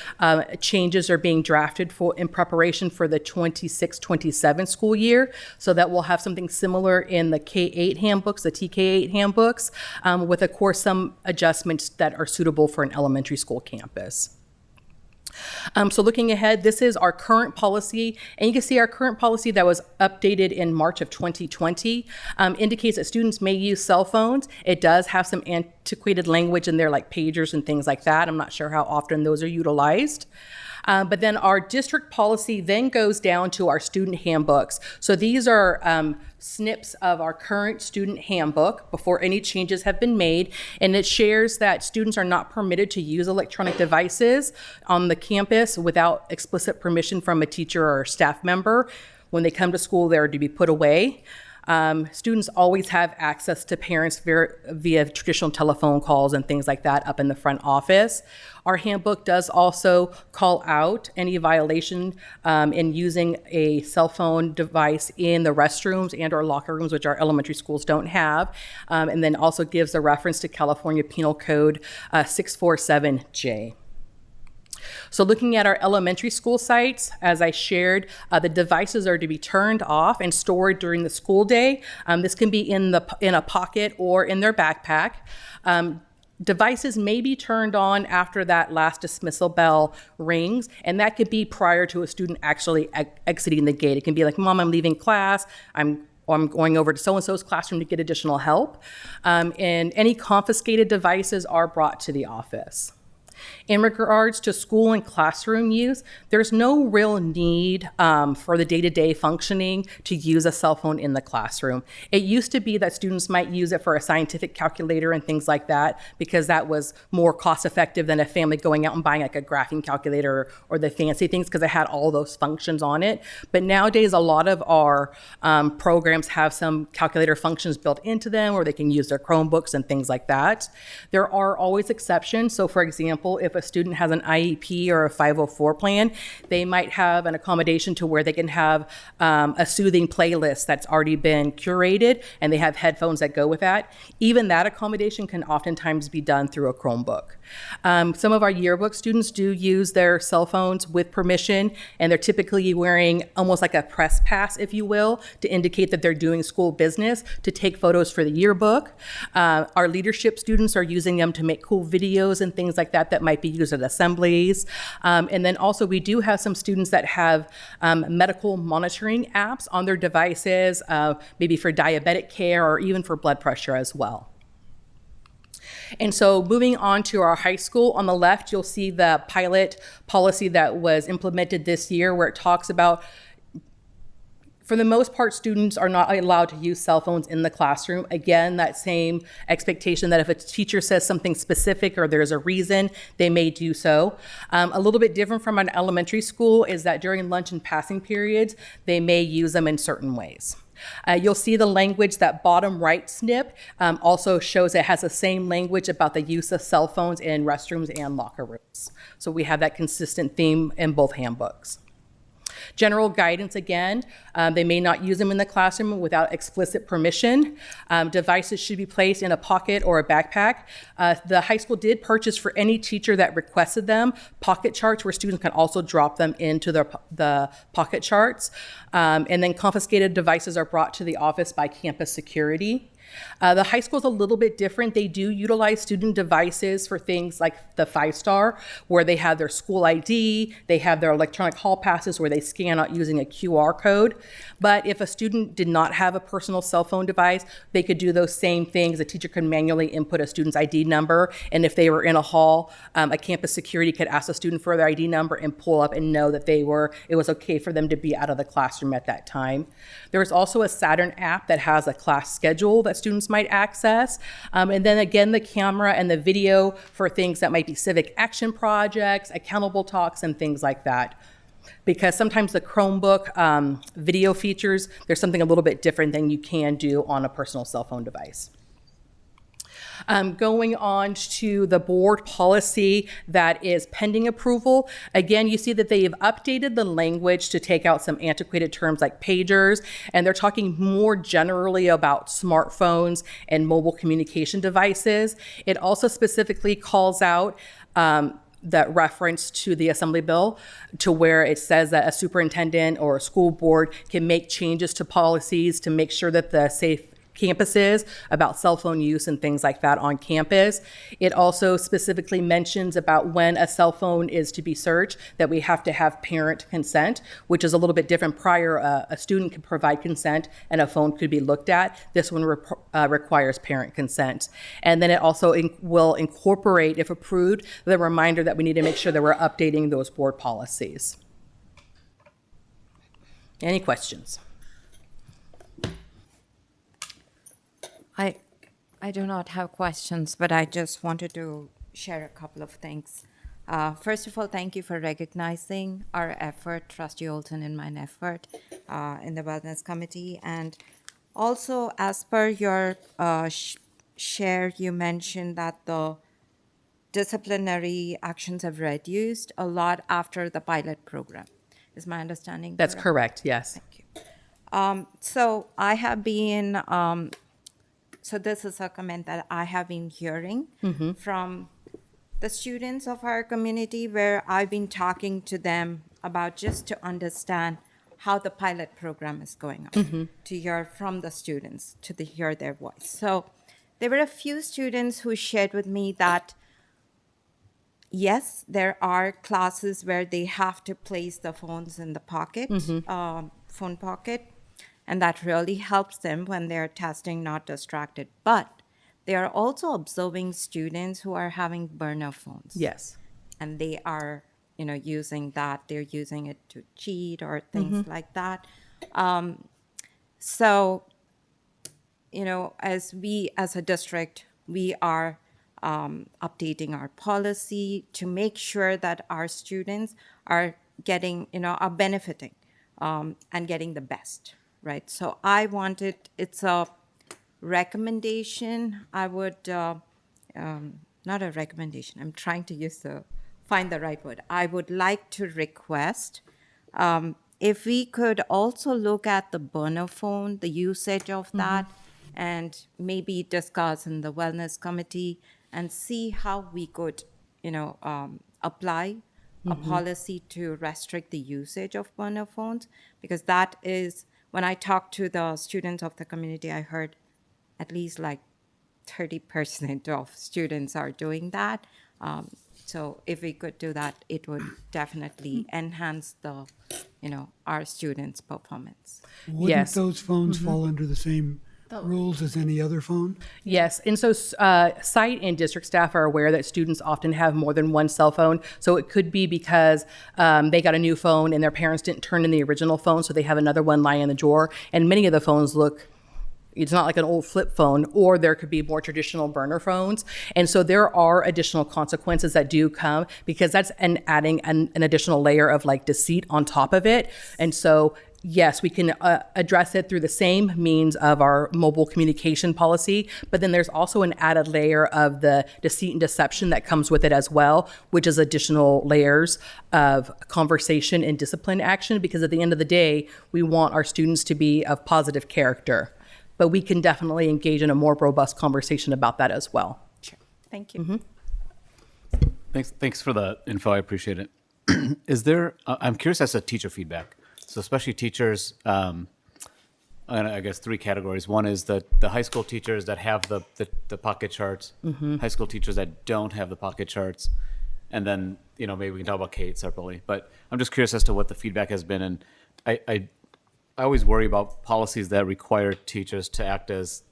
changes are being drafted in preparation for the 26-27 school year, so that we'll have something similar in the K-8 handbooks, the TK-8 handbooks, with, of course, some adjustments that are suitable for an elementary school campus. So looking ahead, this is our current policy, and you can see our current policy that was updated in March of 2020 indicates that students may use cell phones. It does have some antiquated language in there like pagers and things like that. I'm not sure how often those are utilized. But then our district policy then goes down to our student handbooks. So these are snips of our current student handbook before any changes have been made, and it shares that students are not permitted to use electronic devices on the campus without explicit permission from a teacher or staff member. When they come to school, they're to be put away. Students always have access to parents via traditional telephone calls and things like that up in the front office. Our handbook does also call out any violation in using a cell phone device in the restrooms and or locker rooms, which our elementary schools don't have, and then also gives a reference to California Penal Code 647J. So looking at our elementary school sites, as I shared, the devices are to be turned off and stored during the school day. This can be in a pocket or in their backpack. Devices may be turned on after that last dismissal bell rings, and that could be prior to a student actually exiting the gate. It can be like, Mom, I'm leaving class. I'm going over to so-and-so's classroom to get additional help. And any confiscated devices are brought to the office. In regards to school and classroom use, there's no real need for the day-to-day functioning to use a cell phone in the classroom. It used to be that students might use it for a scientific calculator and things like that because that was more cost-effective than a family going out and buying like a graphing calculator or the fancy things because it had all those functions on it. But nowadays, a lot of our programs have some calculator functions built into them, or they can use their Chromebooks and things like that. There are always exceptions. So for example, if a student has an IEP or a 504 plan, they might have an accommodation to where they can have a soothing playlist that's already been curated, and they have headphones that go with that. Even that accommodation can oftentimes be done through a Chromebook. Some of our yearbook students do use their cell phones with permission, and they're typically wearing almost like a press pass, if you will, to indicate that they're doing school business to take photos for the yearbook. Our leadership students are using them to make cool videos and things like that that might be used at assemblies. And then also we do have some students that have medical monitoring apps on their devices, maybe for diabetic care or even for blood pressure as well. And so moving on to our high school, on the left, you'll see the pilot policy that was implemented this year where it talks about, for the most part, students are not allowed to use cell phones in the classroom. Again, that same expectation that if a teacher says something specific or there's a reason, they may do so. A little bit different from an elementary school is that during lunch and passing periods, they may use them in certain ways. You'll see the language, that bottom right snip also shows it has the same language about the use of cell phones in restrooms and locker rooms. So we have that consistent theme in both handbooks. General guidance, again, they may not use them in the classroom without explicit permission. Devices should be placed in a pocket or a backpack. The high school did purchase for any teacher that requested them pocket charts where students can also drop them into the pocket charts. And then confiscated devices are brought to the office by campus security. The high school is a little bit different. They do utilize student devices for things like the 5-star, where they have their school ID, they have their electronic hall passes where they scan out using a QR code. But if a student did not have a personal cell phone device, they could do those same things. A teacher could manually input a student's ID number, and if they were in a hall, a campus security could ask the student for their ID number and pull up and know that it was okay for them to be out of the classroom at that time. There is also a Saturn app that has a class schedule that students might access. And then again, the camera and the video for things that might be civic action projects, accountable talks, and things like that. Because sometimes the Chromebook video features, there's something a little bit different than you can do on a personal cell phone device. Going on to the board policy that is pending approval. Again, you see that they have updated the language to take out some antiquated terms like pagers, and they're talking more generally about smartphones and mobile communication devices. It also specifically calls out that reference to the Assembly Bill, to where it says that a superintendent or a school board can make changes to policies to make sure that the safe campuses about cell phone use and things like that on campus. It also specifically mentions about when a cell phone is to be searched, that we have to have parent consent, which is a little bit different. Prior, a student could provide consent and a phone could be looked at. This one requires parent consent. And then it also will incorporate, if approved, the reminder that we need to make sure that we're updating those board policies. Any questions? I do not have questions, but I just wanted to share a couple of things. First of all, thank you for recognizing our effort, Trustee Olson and mine effort in the Wellness Committee. And also, as per your share, you mentioned that the disciplinary actions have reduced a lot after the pilot program. Is my understanding That's correct, yes. Thank you. So I have been... So this is a comment that I have been hearing from the students of our community, where I've been talking to them about just to understand how the pilot program is going on, to hear from the students, to hear their voice. So there were a few students who shared with me that, yes, there are classes where they have to place the phones in the pocket, phone pocket, and that really helps them when they're testing, not distracted. But they are also observing students who are having burner phones. Yes. And they are, using that. They're using it to cheat or things like that. So, as a district, we are updating our policy to make sure that our students are getting, are benefiting and getting the best. Right. So it's a recommendation. I would, not a recommendation. I'm trying to find the right word. I would like to request if we could also look at the burner phone, the usage of that, and maybe discuss in the Wellness Committee and see how we could, apply a policy to restrict the usage of burner phones, because that is... When I talked to the students of the community, I heard at least like 30% of students are doing that. So if we could do that, it would definitely enhance our students' performance. Wouldn't those phones fall under the same rules as any other phone? Yes, and so site and district staff are aware that students often have more than one cell phone. So it could be because they got a new phone and their parents didn't turn in the original phone, so they have another one lying in the drawer. And many of the phones it's not like an old flip phone, or there could be more traditional burner phones. And so there are additional consequences that do come, because that's adding an additional layer of deceit on top of it. And so yes, we can address it through the same means of our mobile communication policy, but then there's also an added layer of the deceit and deception that comes with it as well, which is additional layers of conversation and discipline action, because at the end of the day, we want our students to be of positive character. But we can definitely engage in a more robust conversation about that as well. Sure. Thank you. Thanks for the info. I appreciate it. Is there? I'm curious as to teacher feedback. So especially teachers, I guess, three categories. One is the high school teachers that have the pocket charts, high school teachers that don't have the pocket charts, and then, maybe we can talk about K-8 separately. But I'm just curious as to what the feedback has been. And I always worry about policies that require teachers to act as,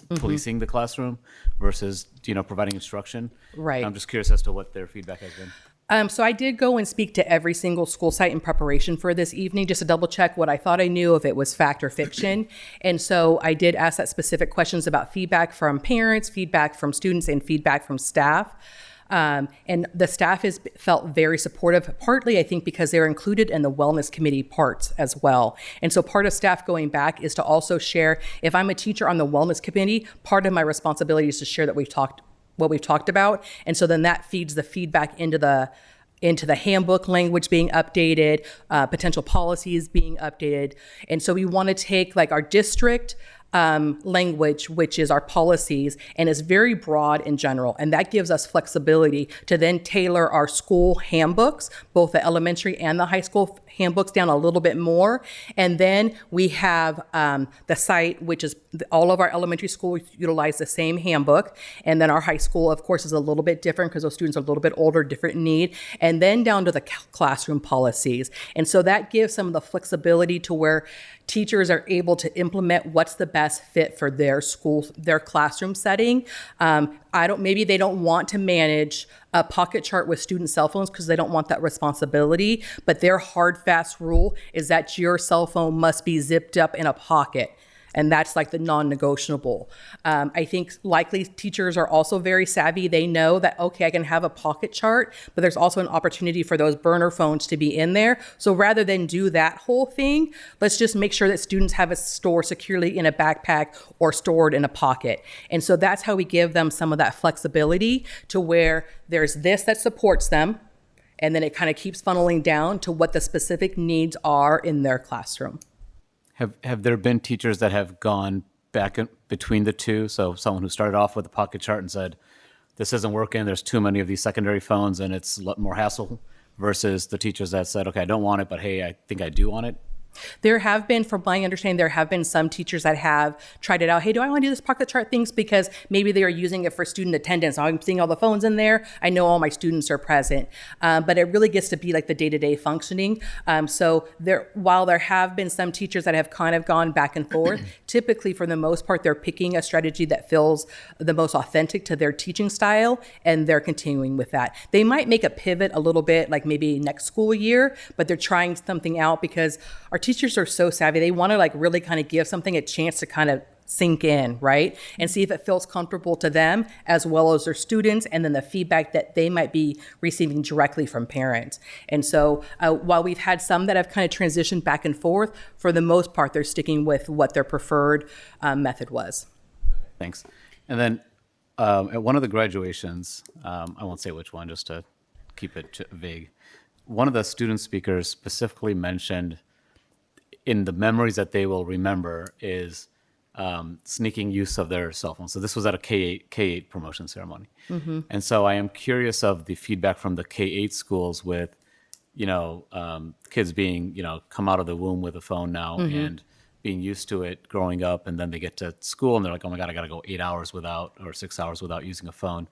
policing the classroom versus, providing instruction. Right. I'm just curious as to what their feedback has been. So I did go and speak to every single school site in preparation for this evening, just to double check what I thought I knew, if it was fact or fiction. And so I did ask that specific questions about feedback from parents, feedback from students, and feedback from staff. And the staff has felt very supportive, partly I think because they're included in the wellness committee parts as well. And so part of staff going back is to also share, if I'm a teacher on the wellness committee, part of my responsibility is to share that what we've talked about. And so then that feeds the feedback into the handbook language being updated, potential policies being updated. And so we want to take like our district language, which is our policies, and is very broad in general. And that gives us flexibility to then tailor our school handbooks, both the elementary and the high school handbooks, down a little bit more. And then we have the site, which is all of our elementary schools utilize the same handbook. And then our high school, of course, is a little bit different because those students are a little bit older, different need. And then down to the classroom policies. And so that gives some of the flexibility to where teachers are able to implement what's the best fit for their school, their classroom setting. Maybe they don't want to manage a pocket chart with student cell phones because they don't want that responsibility, but their hard, fast rule is that your cell phone must be zipped up in a pocket. And that's like the non-negotiable. I think likely teachers are also very savvy. They know that, okay, I can have a pocket chart, but there's also an opportunity for those burner phones to be in there. So rather than do that whole thing, let's just make sure that students have it stored securely in a backpack or stored in a pocket. And so that's how we give them some of that flexibility to where there's this that supports them, and then it kind of keeps funneling down to what the specific needs are in their classroom. Have there been teachers that have gone back between the two? So someone who started off with a pocket chart and said, this isn't working, there's too many of these secondary phones and it's a lot more hassle, versus the teachers that said, okay, I don't want it, but hey, I think I do want it? There have been, from my understanding, there have been some teachers that have tried it out. Hey, do I want to do this pocket chart things? Because maybe they are using it for student attendance. I'm seeing all the phones in there. I know all my students are present. But it really gets to be like the day-to-day functioning. While there have been some teachers that have kind of gone back and forth, typically for the most part, they're picking a strategy that feels the most authentic to their teaching style, and they're continuing with that. They might make a pivot a little bit, like maybe next school year, but they're trying something out because our teachers are so savvy. They want to like really kind of give something a chance to kind of sink in, right? And see if it feels comfortable to them as well as their students, and then the feedback that they might be receiving directly from parents. And so while we've had some that have kind of transitioned back and forth, for the most part, they're sticking with what their preferred method was. Thanks. And then at one of the graduations, I won't say which one just to keep it vague, one of the student speakers specifically mentioned in the memories that they will remember is sneaking use of their cell phone. So this was at a K-8 promotion ceremony. Mm-hmm. And so I am curious of the feedback from the K-8 schools with, kids being, come out of the womb with a phone now and being used to it growing up. And then they get to school and they're like, oh my God, I got to go 8 hours without, or 6 hours without using a phone.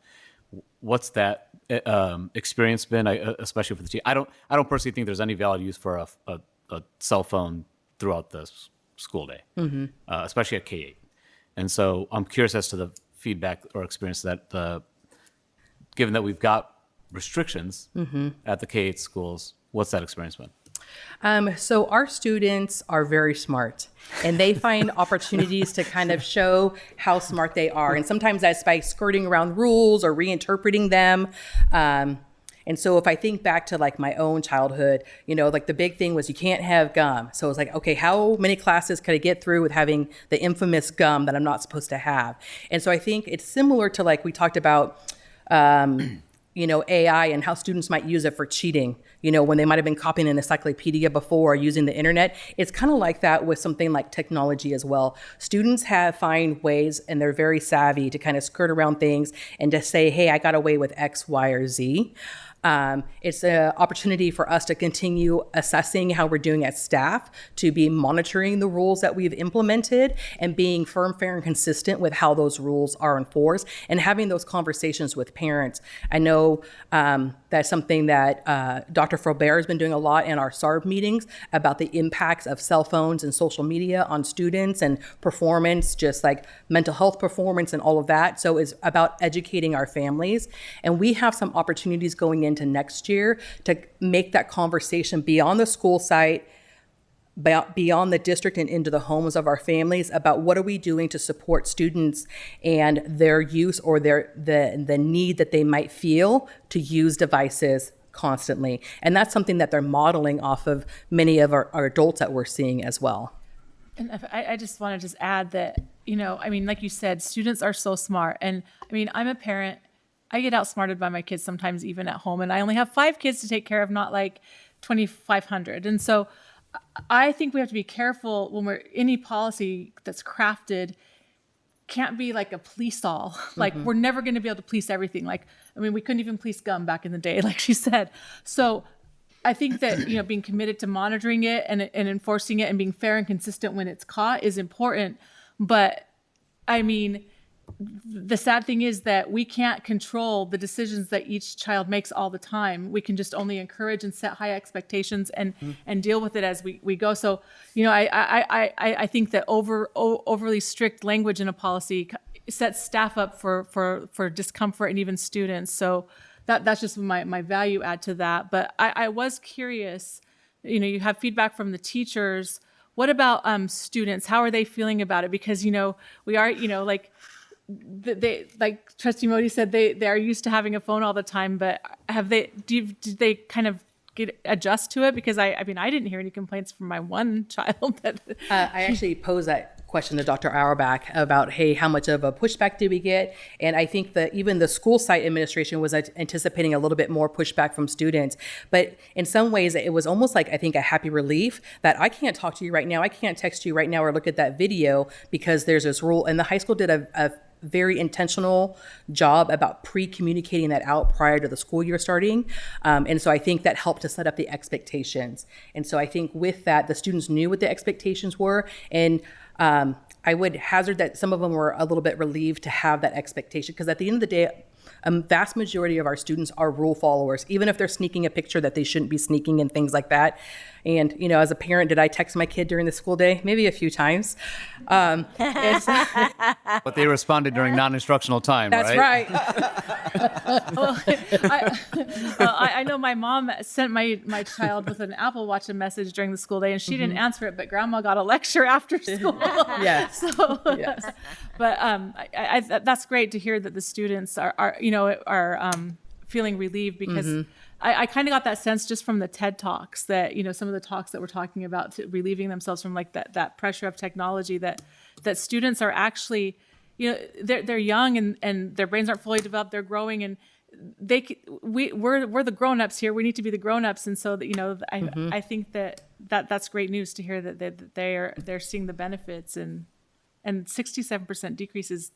What's that experience been, especially for the team? I don't personally think there's any valid use for a cell phone throughout the school day, especially at K-8. And so I'm curious as to the feedback or experience that, given that we've got restrictions at the K-8 schools, what's that experience been? So our students are very smart, and they find opportunities to kind of show how smart they are. And sometimes that's by skirting around rules or reinterpreting them. And so if I think back to like my own childhood, like the big thing was you can't have gum. So it's like, okay, how many classes could I get through with having the infamous gum that I'm not supposed to have? And so I think it's similar to like we talked about, AI and how students might use it for cheating, when they might have been copying an encyclopedia before or using the internet. It's kind of like that with something like technology as well. Students find ways, and they're very savvy to kind of skirt around things and to say, hey, I got away with X, Y, or Z. It's an opportunity for us to continue assessing how we're doing as staff, to be monitoring the rules that we've implemented and being firm, fair, and consistent with how those rules are enforced and having those conversations with parents. I know that's something that Dr. Frobert has been doing a lot in our SARB meetings about the impacts of cell phones and social media on students and performance, just like mental health performance and all of that. So it's about educating our families. And we have some opportunities going into next year to make that conversation beyond the school site, beyond the district and into the homes of our families about what are we doing to support students and their use or the need that they might feel to use devices constantly. And that's something that they're modeling off of many of our adults that we're seeing as well. And I just want to add that, like you said, students are so smart. And I'm a parent. I get outsmarted by my kids sometimes even at home. And I only have 5 kids to take care of, not like 2,500. And so I think we have to be careful when any policy that's crafted can't be like a police all. Like we're never going to be able to police everything. We couldn't even police gum back in the day, like she said. So I think that, being committed to monitoring it and enforcing it and being fair and consistent when it's caught is important. But the sad thing is that we can't control the decisions that each child makes all the time. We can just only encourage and set high expectations and deal with it as we go. So, I think that overly strict language in a policy sets staff up for discomfort and even students. So that's just my value add to that. But I was curious, you have feedback from the teachers. What about students? How are they feeling about it? Because, we are, they, like Trustee Modi said, they are used to having a phone all the time, but did they kind of adjust to it? Because I didn't hear any complaints from my one child. I actually posed that question to Dr. Auerbach about, hey, how much of a pushback did we get? And I think that even the school site administration was anticipating a little bit more pushback from students. But in some ways, it was almost like, I think, a happy relief that I can't talk to you right now. I can't text you right now or look at that video because there's this rule. And the high school did a very intentional job about pre-communicating that out prior to the school year starting. And so I think that helped to set up the expectations. And so I think with that, the students knew what the expectations were. And I would hazard that some of them were a little bit relieved to have that expectation, because at the end of the day, a vast majority of our students are rule followers, even if they're sneaking a picture that they shouldn't be sneaking and things like that. And, as a parent, did I text my kid during the school day? Maybe a few times. But they responded during non-instructional time, That's right? I know my mom sent my child with an Apple Watch a message during the school day, and she didn't answer it, but Grandma got a lecture after school. Yes. So, Yes. But that's great to hear that the students are feeling relieved, because I kind of got that sense just from the TED Talks that, some of the talks that we're talking about, relieving themselves from like that pressure of technology, that students are actually, they're young and their brains aren't fully developed, they're growing, and we're the grown-ups here. We need to be the grown-ups. And so that, I think that's great news to hear that they're seeing the benefits, and 67% decrease is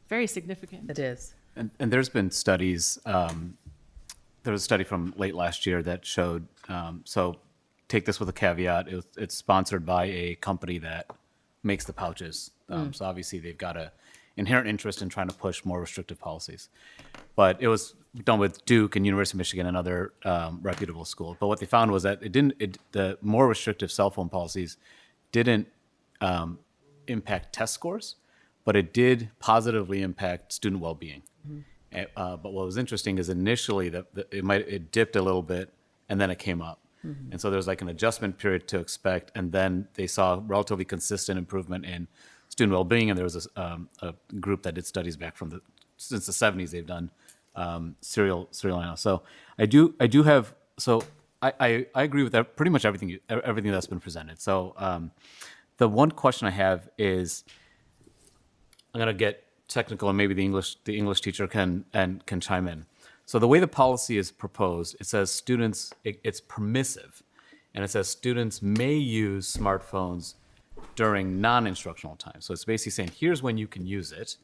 very significant. It is. And there's been studies. There was a study from late last year that showed. So take this with a caveat. It's sponsored by a company that makes the pouches. So obviously they've got an inherent interest in trying to push more restrictive policies. But it was done with Duke and University of Michigan and other reputable schools. But what they found was that the more restrictive cell phone policies didn't impact test scores, but it did positively impact student well-being. But what was interesting is initially it dipped a little bit and then it came up. And so there's like an adjustment period to expect, and then they saw relatively consistent improvement in student well-being. And there was a group that did studies back since the 70s. They've done serial analysis. So I agree with that, pretty much everything that's been presented. So the one question I have is, I'm gonna get technical, and maybe the English teacher can chime in. So the way the policy is proposed, it says it's permissive, and it says students may use smartphones during non-instructional time. So it's basically saying, here's when you can use it.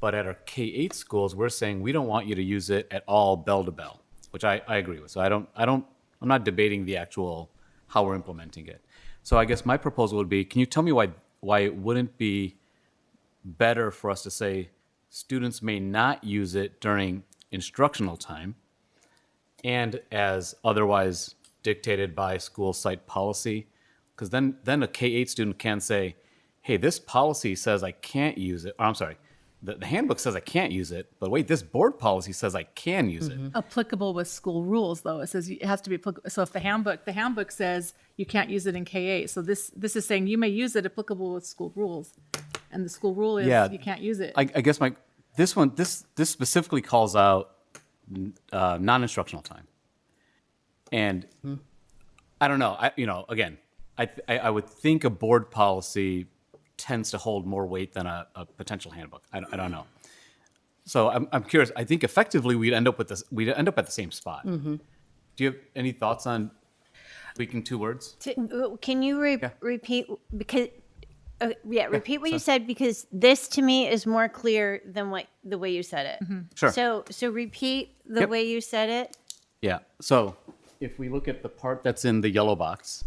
But at our K-8 schools, we're saying we don't want you to use it at all bell to bell. which I agree with. So I'm not debating the actual how we're implementing it. So I guess my proposal would be, can you tell me why it wouldn't be better for us to say students may not use it during instructional time and as otherwise dictated by school site policy? Because then a K-8 student can say, hey, this policy says I can't use it. Or, I'm sorry, the handbook says I can't use it, but wait, this board policy says I can use it. Applicable with school rules, though. It says it has to be applicable. So if the handbook says you can't use it in K-8. So this is saying you may use it applicable with school rules. And the school rule is you can't use it. I guess this specifically calls out non-instructional time. And I don't know, again, I would think a board policy tends to hold more weight than a potential handbook. I don't know. So I'm curious. I think effectively we'd end up at the same spot. Do you have any thoughts on tweaking 2 words? Can you repeat, because, repeat what you said, because this to me is more clear than the way you said it. Sure. So repeat the way you said it. Yeah. So if we look at the part that's in the yellow box,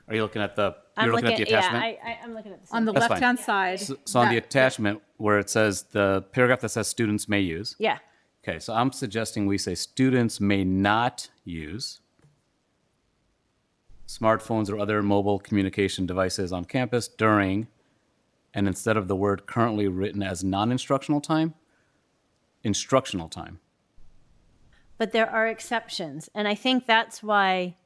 are you looking at the? You're looking at the attachment. Yeah, I'm looking at the On the That's fine. left-hand side. So on the attachment where it says the paragraph that says students may use. Yeah. Okay, so I'm suggesting we say students may not use smartphones or other mobile communication devices on campus during, and instead of the word currently written as non-instructional time, instructional time. But there are exceptions. And I think that's why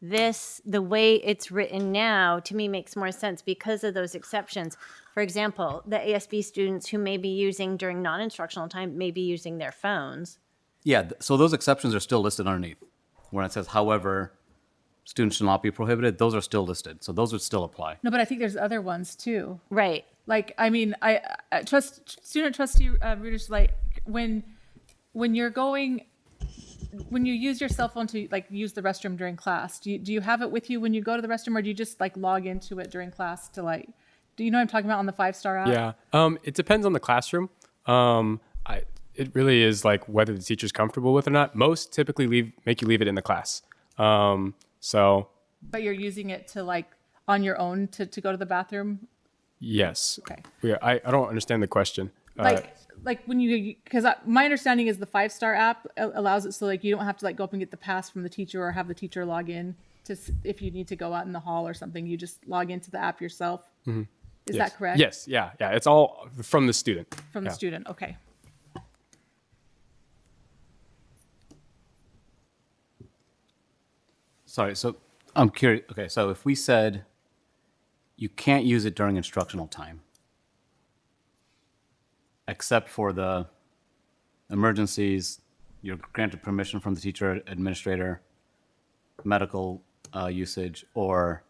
the way it's written now, to me makes more sense because of those exceptions. For example, the ASB students who may be using during non-instructional time may be using their phones. Yeah, so those exceptions are still listed underneath. When it says, however, students shall not be prohibited, those are still listed. So those would still apply. No, but I think there's other ones too. Right. Like, I mean, student trustee readers, like when you use your cell phone to like use the restroom during class, do you have it with you when you go to the restroom, or do you just like log into it during class to like, do you know what I'm talking about on the 5-star app? Yeah. It depends on the classroom. It really is like whether the teacher's comfortable with it or not. Most typically make you leave it in the class. So. But you're using it to like on your own to go to the bathroom? Yes. Okay. Yeah, I don't understand the question. Like when because my understanding is the 5-star app allows it so like you don't have to like go up and get the pass from the teacher or have the teacher log in to if you need to go out in the hall or something. You just log into the app yourself. Mm-hmm. Is that correct? Yes. Yeah. It's all from the student. From the student. Okay. Sorry, so I'm curious. Okay, so if we said you can't use it during instructional time, except for the emergencies, you're granted permission from the teacher, administrator, medical usage, or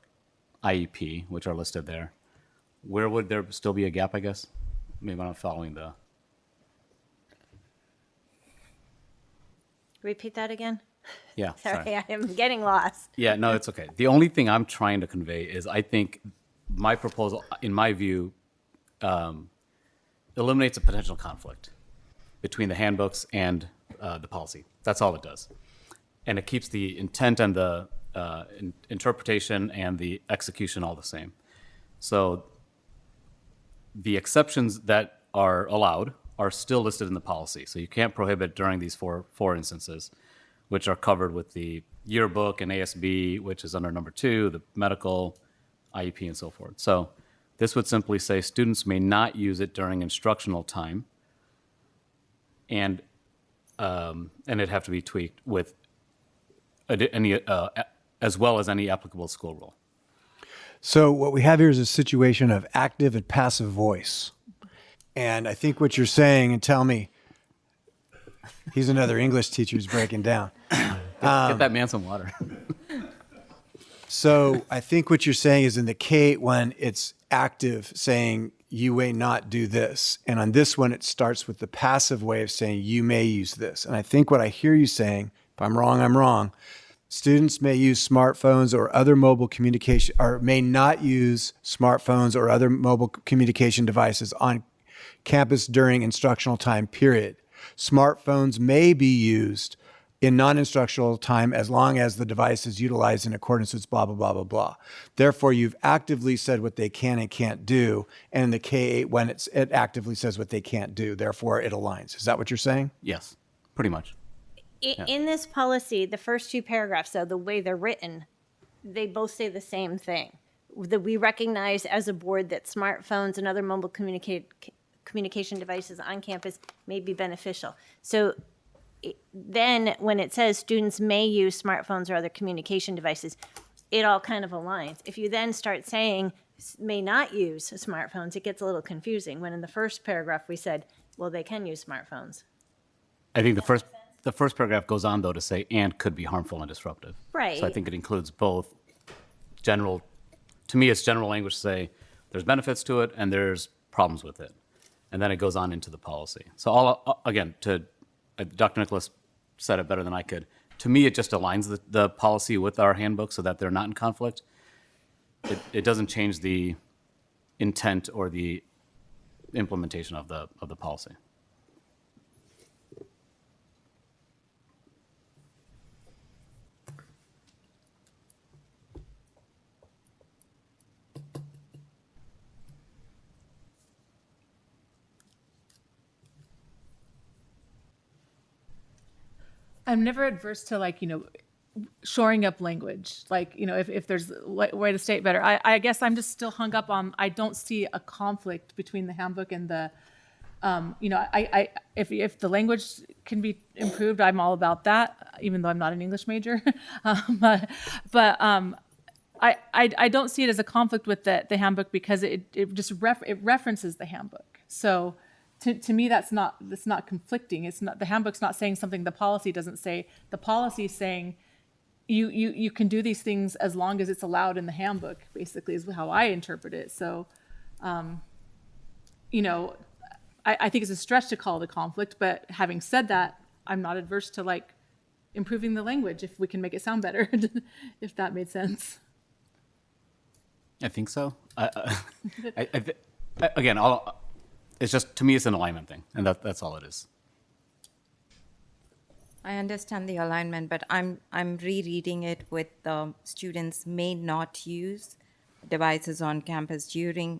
IEP, which are listed there, where would there still be a gap, I guess? Maybe I'm not following the... Repeat that again. Yeah, Sorry, I am getting lost. Yeah, no, it's okay. The only thing I'm trying to convey is I think my proposal, in my view, eliminates a potential conflict between the handbooks and the policy. That's all it does. And it keeps the intent and the interpretation and the execution all the same. So the exceptions that are allowed are still listed in the policy. So you can't prohibit during these four instances, which are covered with the yearbook and ASB, which is under number 2, the medical, IEP, and so forth. So this would simply say students may not use it during instructional time, and it'd have to be tweaked with any as well as any applicable school rule. So what we have here is a situation of active and passive voice. And I think what you're saying, and tell me, he's another English teacher who's breaking down. Get that man some water. So I think what you're saying is in the K when it's active, saying you may not do this. And on this one, it starts with the passive way of saying you may use this. And I think what I hear you saying, if I'm wrong, I'm wrong. Students may use smartphones or other mobile communication, or may not use smartphones or other mobile communication devices on campus during instructional time, period. Smartphones may be used in non-instructional time as long as the device is utilized in accordance with blah, blah, blah, blah, blah. Therefore, you've actively said what they can and can't do, and in the K-8, when it actively says what they can't do, therefore it aligns. Is that what you're saying? Yes, pretty much. In this policy, the first two paragraphs, though, the way they're written, they both say the same thing. That we recognize as a board that smartphones and other mobile communication devices on campus may be beneficial. So then when it says students may use smartphones or other communication devices, it all kind of aligns. If you then start saying may not use smartphones, it gets a little confusing, when in the first paragraph we said, well, they can use smartphones. I think the first paragraph goes on, though, to say and could be harmful and disruptive. Right. So I think it includes both general, to me, it's general language to say there's benefits to it and there's problems with it. And then it goes on into the policy. So again, Dr. Nicholas said it better than I could. To me, it just aligns the policy with our handbook so that they're not in conflict. It doesn't change the intent or the implementation of the policy. I'm never adverse to shoring up language. If there's a way to state better. I guess I'm just still hung up on, I don't see a conflict between the handbook and the, if the language can be improved, I'm all about that, even though I'm not an English major. I don't see it as a conflict with the handbook because it just references the handbook. So to me, that's not conflicting. It's not, the handbook's not saying something the policy doesn't say. The policy is saying you can do these things as long as it's allowed in the handbook, basically, is how I interpret it. So, I think it's a stretch to call it a conflict, but having said that, I'm not adverse to improving the language if we can make it sound better, if that made sense. I think so. Again, it's just, to me, it's an alignment thing, and that's all it is. I understand the alignment, but I'm rereading it with students may not use devices on campus during,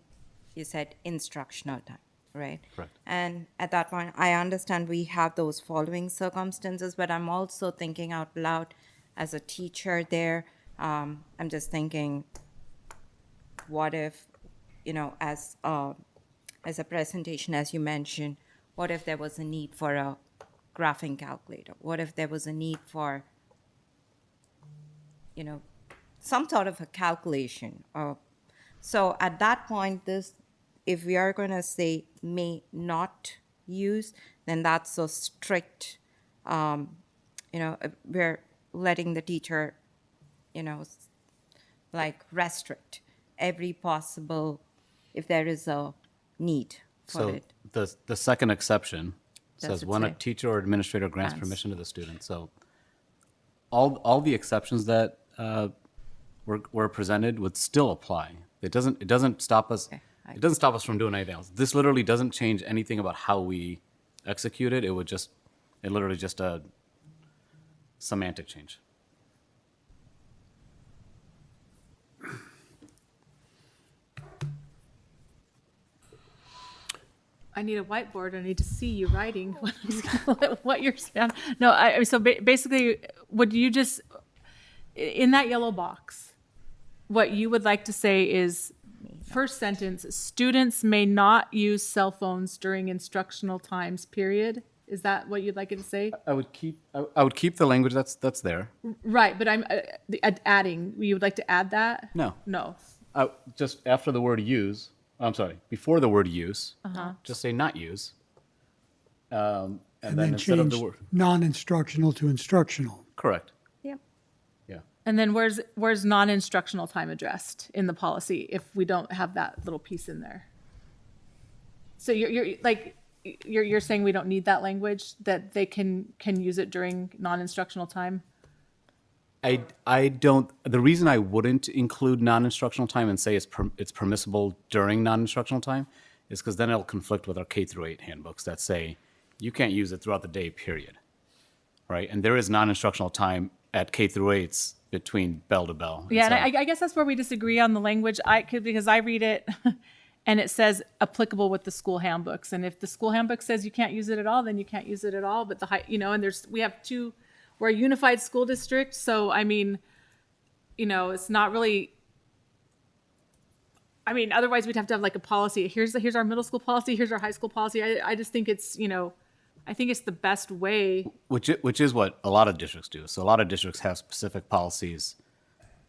you said, instructional time, right? Correct. And at that point, I understand we have those following circumstances, but I'm also thinking out loud as a teacher there. I'm just thinking, what if, as a presentation, as you mentioned, what if there was a need for a graphing calculator? What if there was a need for, some sort of a calculation? So at that point, if we are going to say may not use, then that's so strict. We're letting the teacher, restrict every possible, if there is a need for it. So the second exception says it when a say? teacher or administrator grants permission to the student. So all the exceptions that were presented would still apply. It doesn't stop us. Okay, It doesn't stop us from doing anything else. This literally doesn't change anything about how we execute it. It literally just a semantic change. I need a whiteboard. I need to see you writing what you're saying. No, so basically, would you just, in that yellow box, what you would like to say is, first sentence, students may not use cell phones during instructional times, period? Is that what you'd like it to say? I would keep the language that's there. Right, but I'm adding, you would like to add that? No. No. Just after the word use, before the word use, just say not use. And then instead of change the word. non-instructional to instructional. Correct. Yep. Yeah. And then where's non-instructional time addressed in the policy if we don't have that little piece in there? So you're saying we don't need that language, that they can use it during non-instructional time? I don't. The reason I wouldn't include non-instructional time and say it's permissible during non-instructional time is because then it'll conflict with our K through 8 handbooks that say you can't use it throughout the day, period. right? And there is non-instructional time at K through 8s between bell to bell. Yeah, so, and I guess that's where we disagree on the language. Because I read it and it says applicable with the school handbooks. And if the school handbook says you can't use it at all, then you can't use it at all. But and we're a unified school district. So, I mean, it's not really, otherwise we'd have to have like a policy. Here's our middle school policy. Here's our high school policy. I just think it's, I think it's the best way. which is what a lot of districts do. So a lot of districts have specific policies,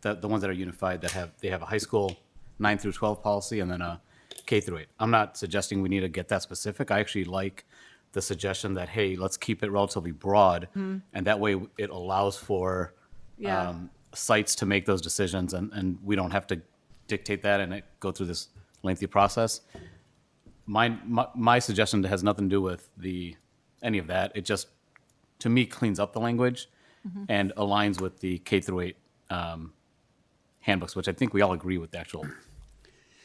that the ones that are unified, they have a high school 9 through 12 policy and then a K through 8. I'm not suggesting we need to get that specific. I actually like the suggestion that, hey, let's keep it relatively broad, and that way it allows for sites to make those decisions, and we don't have to dictate that and go through this lengthy process. My suggestion has nothing to do with any of that. It just, to me, cleans up the language and aligns with the K through 8 handbooks, which I think we all agree with the actual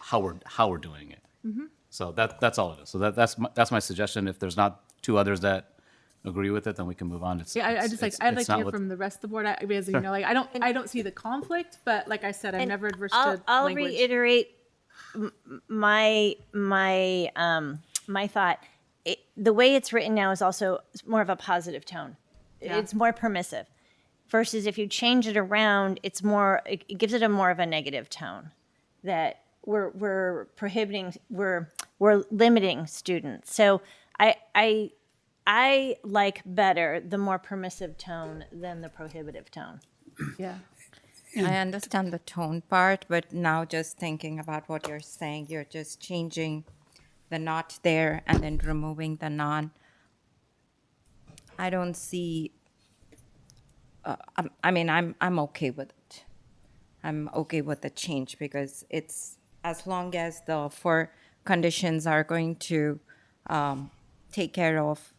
how we're doing it. So that's all it is. So that's my suggestion. If there's not two others that agree with it, then we can move on. I'd like to hear from the rest of the board. Because I don't see the conflict, but like I said, I'm never adverse to I'll language. reiterate my thought. The way it's written now is also more of a positive tone. Yeah. It's more permissive. Versus if you change it around, it gives it a more of a negative tone. That we're prohibiting, we're limiting students. So I like better the more permissive tone than the prohibitive tone. Yeah. I understand the tone part, but now just thinking about what you're saying, you're just changing the not there and then removing the non. I don't see, I'm okay with it. I'm okay with the change because it's, as long as the 4 conditions are going to take care of,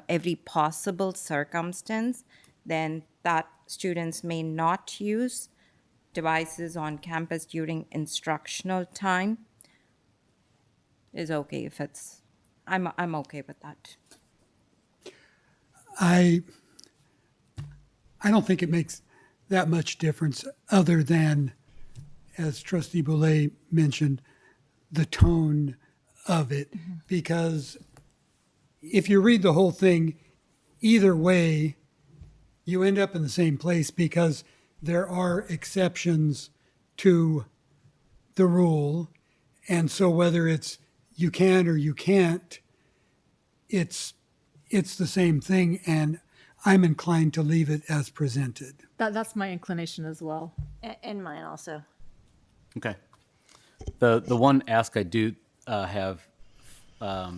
every possible circumstance, then that students may not use devices on campus during instructional time is okay if it's, I'm okay with that. I don't think it makes that much difference other than, as Trustee Boulay mentioned, the tone of it. Because if you read the whole thing, either way, you end up in the same place because there are exceptions to the rule. And so whether it's you can or you can't, it's the same thing. And I'm inclined to leave it as presented. That's my inclination as well. And mine also. Okay. The one ask I do have, I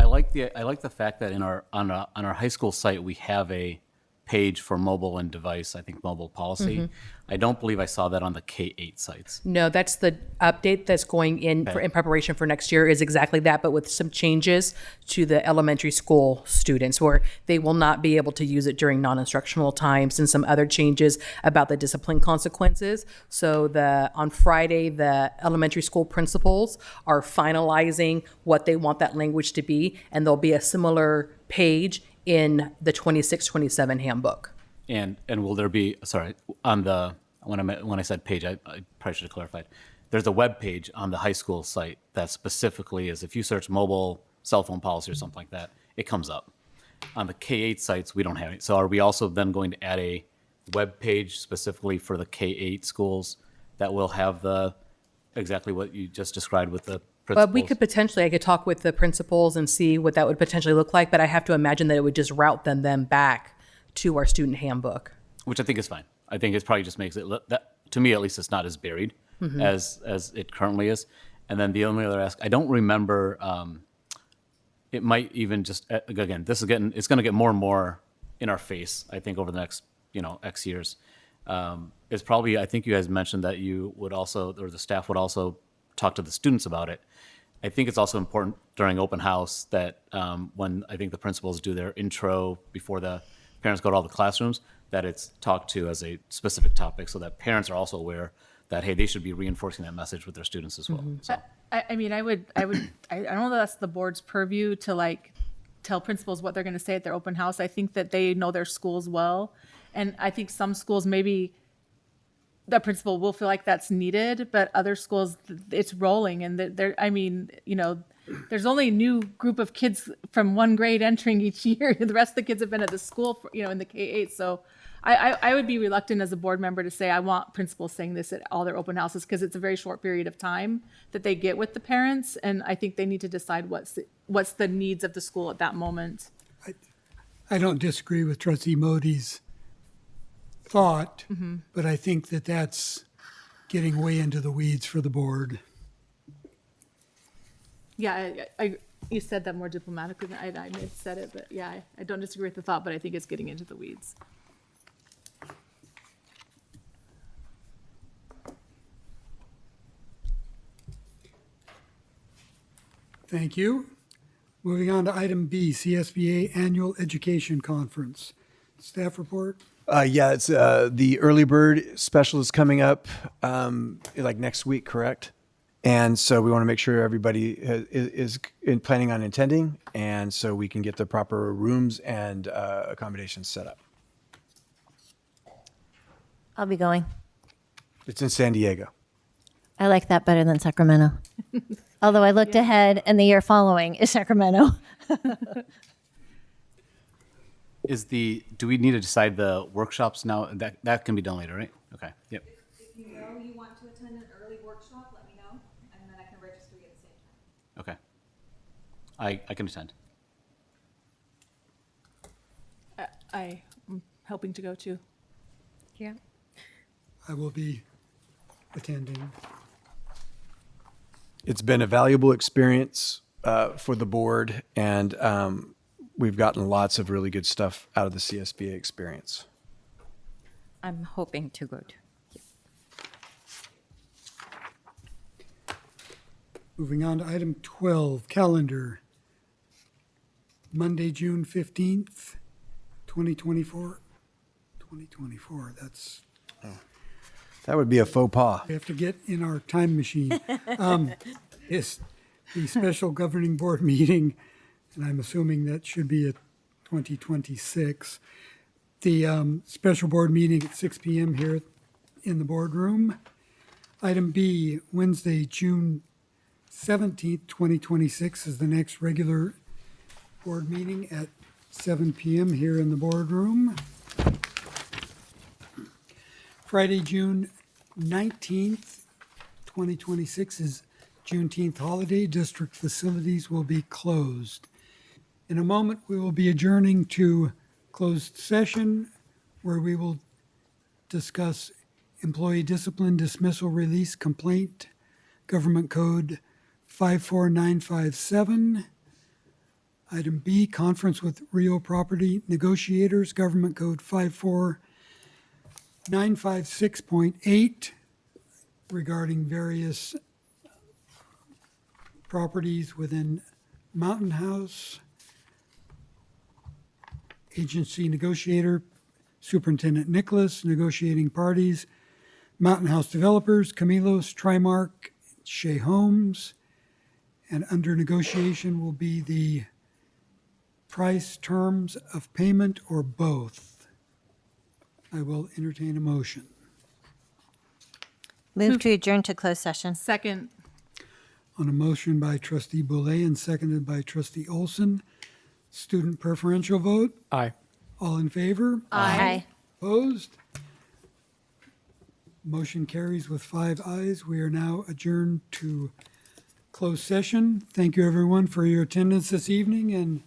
like the fact that on our high school site we have a page for mobile and device, I think mobile policy. I don't believe I saw that on the K-8 sites. No, that's the update that's going in in preparation for next year is exactly that, but with some changes to the elementary school students where they will not be able to use it during non-instructional times and some other changes about the discipline consequences. So on Friday, the elementary school principals are finalizing what they want that language to be, and there'll be a similar page in the 26-27 handbook. And will there be, sorry, on the, when I said page, I probably should have clarified. There's a web page on the high school site that specifically is, if you search mobile cell phone policy or something like that, it comes up. On the K-8 sites, we don't have it. So are we also then going to add a web page specifically for the K-8 schools that will have exactly what you just described with the principals? But we could potentially, I could talk with the principals and see what that would potentially look like, but I have to imagine that it would just route them back to our student handbook. Which I think is fine. I think it probably just makes it, to me at least, it's not as buried as it currently is. And then the only other ask, I don't remember, it might even just, again, it's going to get more and more in our face, I think, over the next, X years. It's probably, I think you guys mentioned that you would also, or the staff would also talk to the students about it. I think it's also important during open house that when I think the principals do their intro before the parents go to all the classrooms, that it's talked to as a specific topic so that parents are also aware that, hey, they should be reinforcing that message with their students as well. So. I don't know that that's the board's purview to tell principals what they're going to say at their open house. I think that they know their schools well. And I think some schools, maybe the principal will feel like that's needed, but other schools, it's rolling. And there's only a new group of kids from one grade entering each year. The rest of the kids have been at the school, for, in the K-8. So I would be reluctant as a board member to say I want principals saying this at all their open houses, because it's a very short period of time that they get with the parents. And I think they need to decide what's the needs of the school at that moment. I don't disagree with Trustee Modi's thought, but I think that that's getting way into the weeds for the board. Yeah, you said that more diplomatically than I may have said it, but yeah, I don't disagree with the thought, but I think it's getting into the weeds. Thank you. Moving on to item B, CSBA Annual Education Conference. Staff report? Yeah, it's the early bird special is coming up like next week, correct? And so we want to make sure everybody is planning on attending, and so we can get the proper rooms and accommodations set up. I'll be going. It's in San Diego. I like that better than Sacramento. Although I looked ahead and the year following is Sacramento. Do we need to decide the workshops now? That can be done later, right? Okay. Yep. If you know you want to attend an early workshop, let me know, and then I can register you at the same time. Okay. I can attend. I'm hoping to go too. Yeah. I will be attending. It's been a valuable experience for the board, and we've gotten lots of really good stuff out of the CSBA experience. I'm hoping to go to. Moving on to item 12, calendar. Monday, June 15th, 2024. 2024, that's... That would be a faux pas. We have to get in our time machine. It's the special governing board meeting, and I'm assuming that should be at 2026. The special board meeting at 6 p.m. here in the boardroom. Item B, Wednesday, June 17th, 2026 is the next regular board meeting at 7 p.m. here in the boardroom. Friday, June 19th, 2026 is Juneteenth holiday. District facilities will be closed. In a moment, we will be adjourning to closed session where we will discuss employee discipline, dismissal, release, complaint, Government Code 54957. Item B, conference with Rio property negotiators, Government Code 54956.8 regarding various properties within Mountain House. Agency negotiator, Superintendent Nicholas, negotiating parties, Mountain House developers, Camilos, Trimark, Shea Homes, and under negotiation will be the price, terms of payment, or both. I will entertain a motion. Move to adjourn to closed session. Second. On a motion by Trustee Boulay and seconded by Trustee Olson, student preferential vote. Aye. All in favor? Aye. Opposed? Motion carries with 5 ayes. We are now adjourned to closed session. Thank you, everyone, for your attendance this evening, and